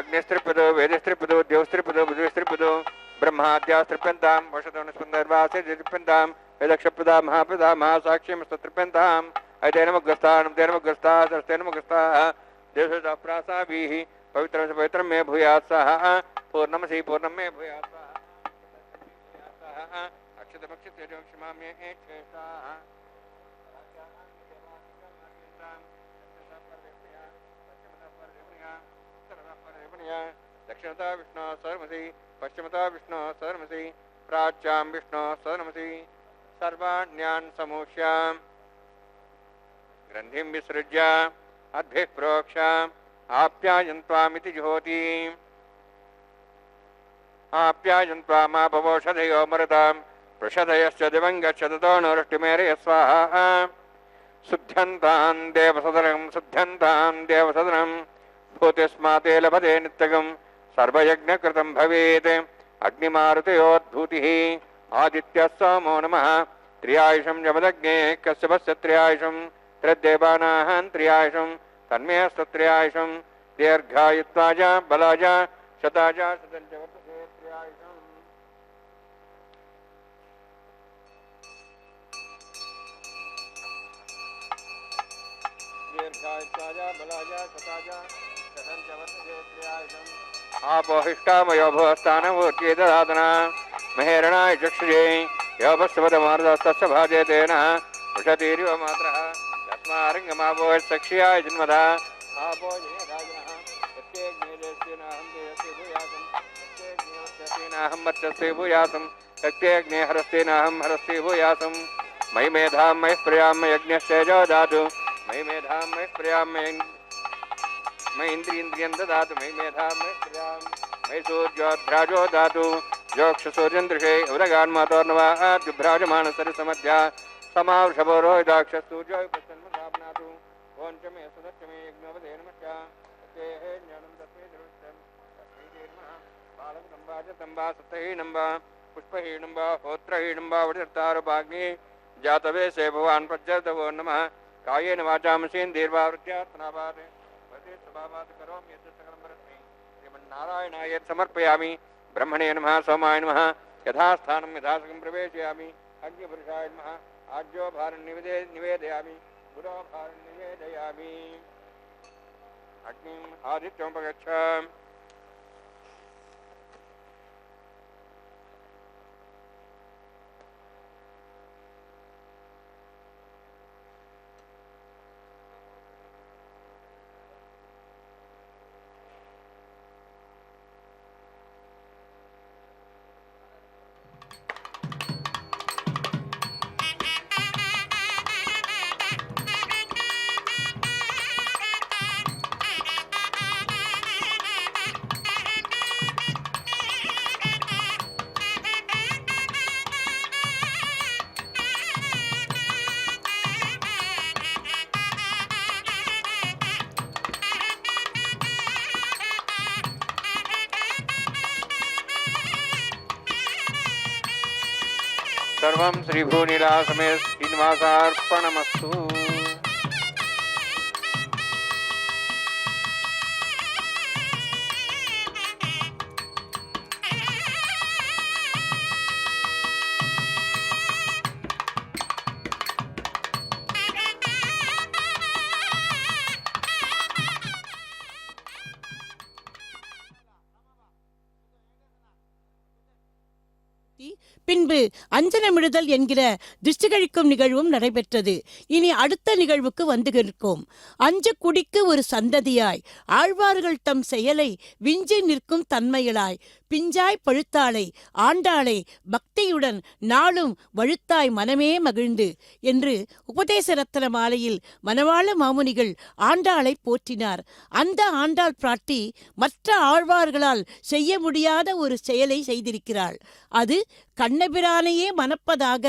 अग्निस्त्रिपदो वेदस्त्रिपदो द्योस्त्रिपदो बुद्धिस्त्रिपदो ब्रह्माद्यास्त्रिप्यन्तां वोषधवनस्पतिगन्धर्वाशेषजनप्यन्तां वेदक्षप्रदा महाप्रदा महासाक्ष्यमस्तत्रिप्यन्ताम् ऐतेन मग्रस्ता नमतेन मग्रस्ता सरस्तेन मग्रस्ता देवसवितः प्रासावीः पवित्रं च पवित्रं मे भूयात् स्वाहा पूर्णमसि पूर्णं मे भूयात् स्वाहा अक्षतमक्षतेजो क्षमाम्ये स्वाहा दक्षिणता विष्णु सर्वमसि पश्चिमता विष्णु सर्वमसि प्राच्यां विष्णु सर्वमसि सर्वाण्यान् समूष्याम् ग्रन्थिं विसृज्य अद्भिः प्रोक्ष्य आप्यायन्त्वामिति ज्योति आप्यायन्त्वामापवोषधयो मरुतां प्रषधयश्च दिवं गच्छतो नृष्टिमेरय स्वाहा शुद्ध्यन्तां देवसदनं भूतिस्माते लभते नित्यगं सर्वयज्ञकृतं भवेत् अग्निमारुतयोद्भूतिः आदित्यः सोमो नमः त्रियायुषं जमदग्ने कश्यपस्य त्रियायुषं त्रिदेवानाः त्रियायुषं तन्मेऽस्तत्रियायुषं दीर्घायुत्वाज बलाज शताज शतञ्च वर्तते त्रियायुषम् दीर्घायुत्वाज बलाज शताज शतञ्च वर्तते त्रियायुषम् आपोहिष्टामयो भुवस्तानमूर्त्यै ददातना महेरणाय चक्षुषे योपस्तवदमार्दस्तस्य भाजे तेन वृषतीरिव मात्रः यस्मारङ्गमापोहिसक्ष्याय जन्मदा आपो जयराजनः प्रत्येग्नेदेस्यनाहं देहस्य भूयासं प्रत्येग्नेहस्तेनाहं वर्चस्ते भूयासं प्रत्येग्ने हरस्तेनाहं हरस्ते भूयासं मयि मेधां मयि प्रियां यज्ञश्चेजो दातु मयि मेधां मयि प्रियां मयि इन्द्रियं ददातु मयि मेधां मयि प्रियां मयि सूर्योद्भ्राजो दातु जोक्षसूर्यन्दृशे उदगान्मातोर्नवाः दुभ्राजमानसरसमध्या समावृषभो रोहिदाक्षसूर्यो प्रसन्नधापनातु ओञ्चमे सदच्चमे यज्ञोपदे नमश्च तस्यै ज्ञानं तस्मै दृष्टं तस्मै धीर्मः बालकं वा च तं वा सप्तहीनं वा पुष्पहीनं वा होत्रहीनं वा वृत्तारुपाग्नि जातवेशे भवान् प्रज्वलतवो नमः कायेन वाचा मसेन्द्रिर्वा वृत्त्यात्मनापात् वदेत्सभावात् करोमि यत् सकलं परस्मै श्रीमन्नारायणाय समर्पयामि ब्रह्मणे नमः सोमाय नमः यथास्थानं यथासकं प्रवेशयामि अग्निपुरुषाय नमः आज्यो भारं निवेदयामि गुरो भारं निवेदयामि अग्निम् आदित्यमुपगच्छ सर्वं श्रीभूनिलासमेत श्रीनिवासार्पणमस्तु। பின்பு அஞ்சனமிடுதல் என்கிற திருஷ்டி கழிக்கும் நிகழ்வும் நடைபெற்றது. இனி அடுத்த நிகழ்வுக்கு வந்து நிற்கும். அஞ்ச குடிக்கு ஒரு சந்ததியாய் ஆழ்வார்கள் தம் செயலை விஞ்சி நிற்கும் தன்மைகளாய் பிஞ்சாய் பழுத்தாளை ஆண்டாளை பக்தியுடன் நாளும் வழுத்தாய் மனமே மகிழ்ந்து என்று உபதேச ரத்ன மாலையில் மணவாள மாமுனிகள் ஆண்டாளை போற்றினார். அந்த ஆண்டாள் பிராட்டி மற்ற ஆழ்வார்களால் செய்ய முடியாத ஒரு செயலை செய்திருக்கிறாள். அது கண்ணபிரானையே மணப்பதாக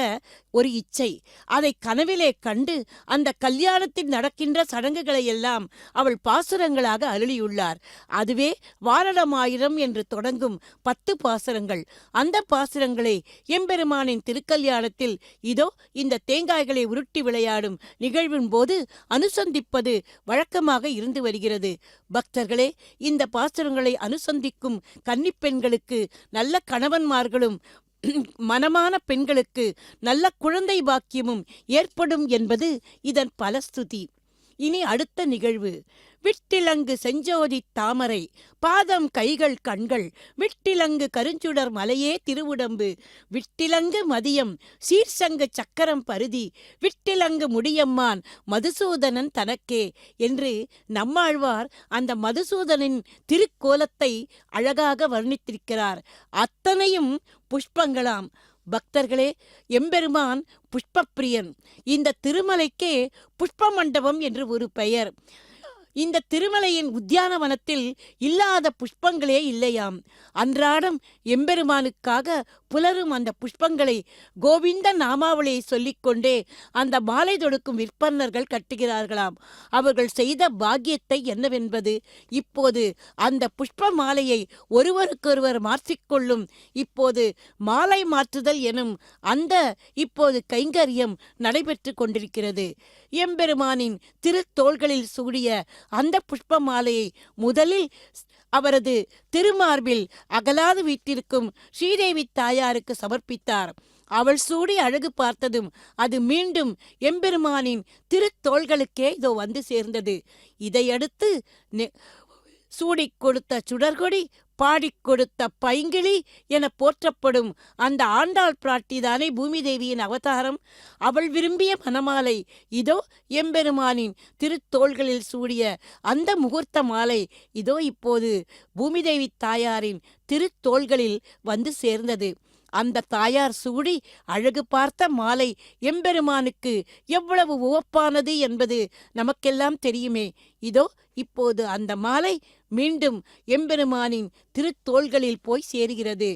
ஒரு இச்சை. அதை கனவிலே கண்டு அந்த கல்யாணத்தில் நடக்கின்ற சடங்குகளை எல்லாம் அவள் பாசுரங்களாக அருளியுள்ளார். அதுவே வாரணமாயிரம் என்று தொடங்கும் 10 பாசுரங்கள். அந்த பாசுரங்களை எம்பெருமானின் திருக்கல்யாணத்தில் இதோ இந்த தேங்காய்களை உருட்டி விளையாடும் நிகழ்வின் போது அனுசந்திப்பது வழக்கமாக இருந்து வருகிறது. பக்தர்களே, இந்த பாசுரங்களை அனுசந்திக்கும் கன்னிப்பெண்களுக்கு நல்ல கணவன்மார்களும் மனமான பெண்களுக்கு நல்ல குழந்தை பாக்கியமும் ஏற்படும் என்பது இதன் பலஸ்துதி. இனி அடுத்த நிகழ்வு. விட்டிலங்கு செஞ்சோதி தாமரை பாதம் கைகள் கண்கள் விட்டிலங்கு கருஞ்சுடர் மலையே திருவுடம்பு விட்டிலங்கு மதியம் சீர்சங்கு சக்கரம் பருதி விட்டிலங்கு முடியம்மான் மதுசூதனன் தனக்கே என்று நம்மாழ்வார் அந்த மதுசூதனின் திருக்கோலத்தை அழகாக வர்ணித்திருக்கிறார். அத்தனையும் புஷ்பங்களாம். பக்தர்களே, எம்பெருமான் புஷ்பப்பிரியன். இந்த திருமலைக்கே புஷ்ப மண்டபம் என்று ஒரு பெயர். இந்த திருமலையின் உத்தியானவனத்தில் இல்லாத புஷ்பங்களே இல்லையாம். அன்றாடம் எம்பெருமானுக்காக புலரும் அந்த புஷ்பங்களை கோவிந்த நாமாவளியை சொல்லிக்கொண்டே அந்த மாலை தொடுக்கும் விற்பன்னர்கள் கட்டுகிறார்களாம். அவர்கள் செய்த பாக்கியத்தை என்னவென்பது. இப்போது அந்த புஷ்ப மாலையை ஒருவருக்கொருவர் மாற்றிக்கொள்ளும் இப்போது மாலை மாற்றுதல் எனும் அந்த இப்போது கைங்கரியம் நடைபெற்று கொண்டிருக்கிறது. எம்பெருமானின் திருத்தோள்களில் சூடிய அந்த புஷ்ப மாலையை முதலில் அவரது திருமார்பில் அகலாது வீட்டிற்கும் ஸ்ரீதேவி தாயாருக்கு சமர்ப்பித்தார். அவள் சூடி அழகு பார்த்ததும் அது மீண்டும் எம்பெருமானின் திருத்தோள்களுக்கே இதோ வந்து சேர்ந்தது. இதையடுத்து சூடிக் கொடுத்த சுடர்கொடி, பாடிக் கொடுத்த பைங்கிளி என போற்றப்படும் அந்த ஆண்டாள் பிராட்டிதானே பூமி தேவியின் அவதாரம். அவள் விரும்பிய மணமாலை இதோ எம்பெருமானின் திருத்தோள்களில் சூடிய அந்த முகூர்த்த மாலை இதோ இப்போது பூமிதேவி தாயாரின் திருத்தோள்களில் வந்து சேர்ந்தது. அந்த தாயார் சூடி அழகு பார்த்த மாலை எம்பெருமானுக்கு எவ்வளவு உவப்பானது என்பது நமக்கெல்லாம் தெரியுமே. இதோ இப்போது அந்த மாலை மீண்டும் எம்பெருமானின் திருத்தோள்களில் போய் சேருகிறது.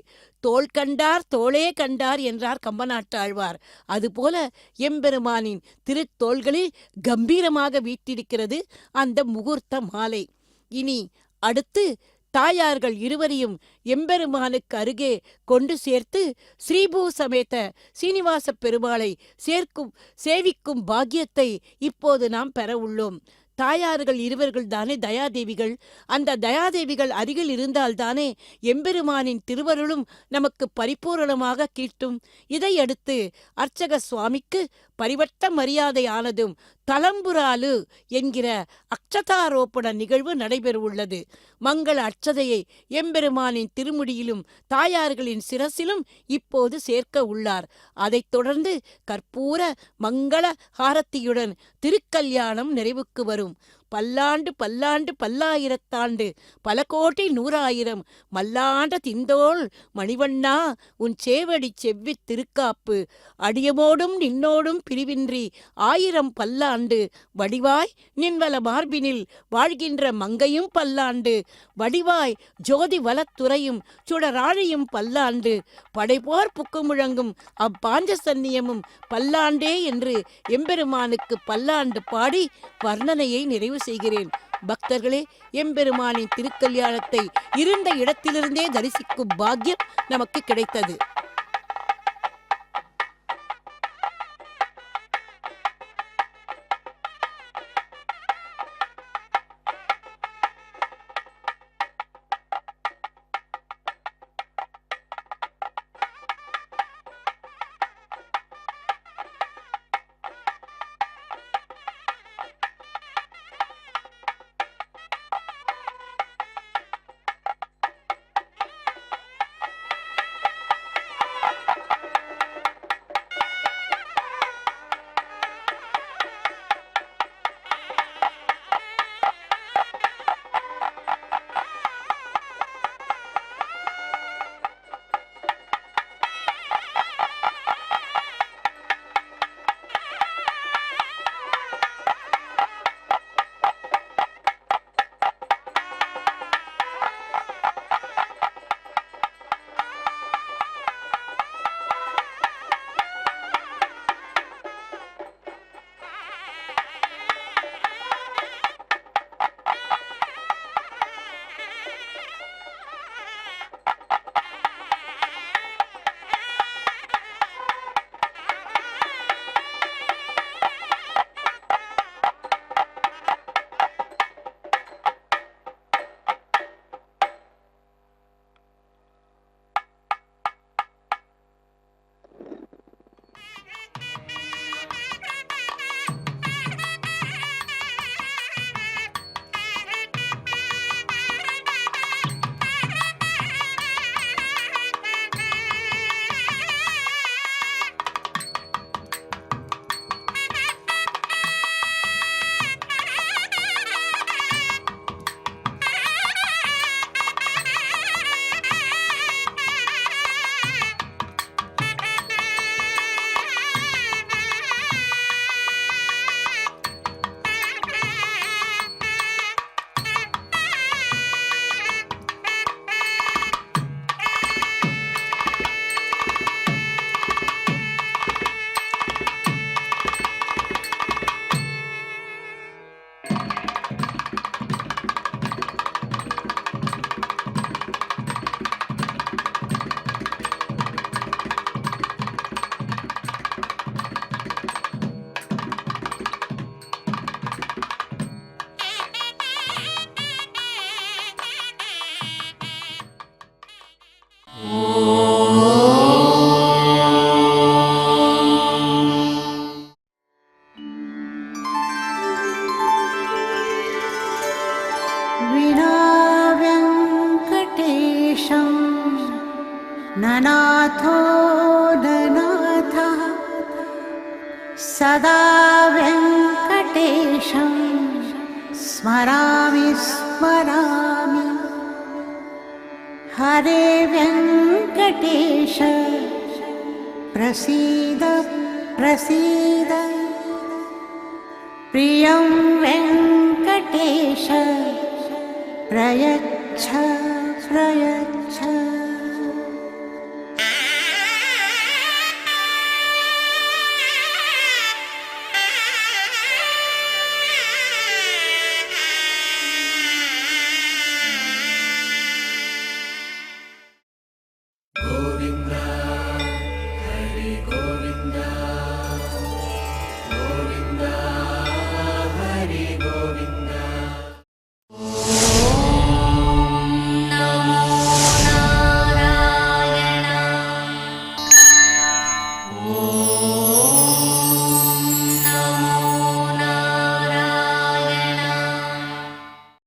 தோள் கண்டார் தோளே கண்டார் என்றார் கம்பநாட்டாழ்வார். அதுபோல எம்பெருமானின் திருத்தோள்களில் கம்பீரமாக வீற்றிருக்கிறது அந்த முகூர்த்த மாலை. இனி அடுத்து தாயார்கள் இருவரையும் எம்பெருமானுக்கு அருகே கொண்டு சேர்த்து ஸ்ரீபூ சமேத சீனிவாச பெருமாளை சேவிக்கும் பாக்கியத்தை இப்போது நாம் பெற உள்ளோம். தாயார்கள் இருவர்கள் தானே தயாதேவிகள். அந்த தயாதேவிகள் அருகில் இருந்தால்தானே எம்பெருமானின் திருவருளும் நமக்கு பரிபூரணமாக கிட்டும். இதையடுத்து அர்ச்சக சுவாமிக்கு பரிவட்ட மரியாதை ஆனதும் தலம்புராலு என்கிற அக்ஷதாரோப்பண நிகழ்வு நடைபெறவுள்ளது. மங்கள அட்சதையை எம்பெருமானின் திருமுடியிலும் தாயார்களின் சிரசிலும் இப்போது சேர்க்க உள்ளார். அதைத் தொடர்ந்து கற்பூர மங்கள ஹாரத்தியுடன் திருக்கல்யாணம் நிறைவுக்கு வரும். பல்லாண்டு பல்லாண்டு பல்லாயிரத்தாண்டு பல கோடி நூறாயிரம் மல்லாண்ட திந்தோள் மணிவண்ணா உன் சேவடி செவ்வி திருக்காப்பு அடியமோடும் நின்னோடும் பிரிவின்றி ஆயிரம் பல்லாண்டு வடிவாய் நின்வல மார்பினில் வாழ்கின்ற மங்கையும் பல்லாண்டு வடிவாய் ஜோதி வலத்துறையும் சுடராழியும் பல்லாண்டு படைபோர் புக்கு முழங்கும் அப்பாஞ்சசன்னியமும் பல்லாண்டே என்று எம்பெருமானுக்கு பல்லாண்டு பாடி வர்ணனையை நிறைவு செய்கிறேன். பக்தர்களே, எம்பெருமானின் திருக்கல்யாணத்தை இருந்த இடத்திலிருந்தே தரிசிக்கும் பாக்கியம் நமக்கு கிடைத்தது. ननाथो ननाथः सदा वेङ्कटेशं स्मरामि स्मरामि। हरे वेङ्कटेश प्रसीद प्रसीद। प्रियं वेङ्कटेश प्रयच्छ प्रयच्छ।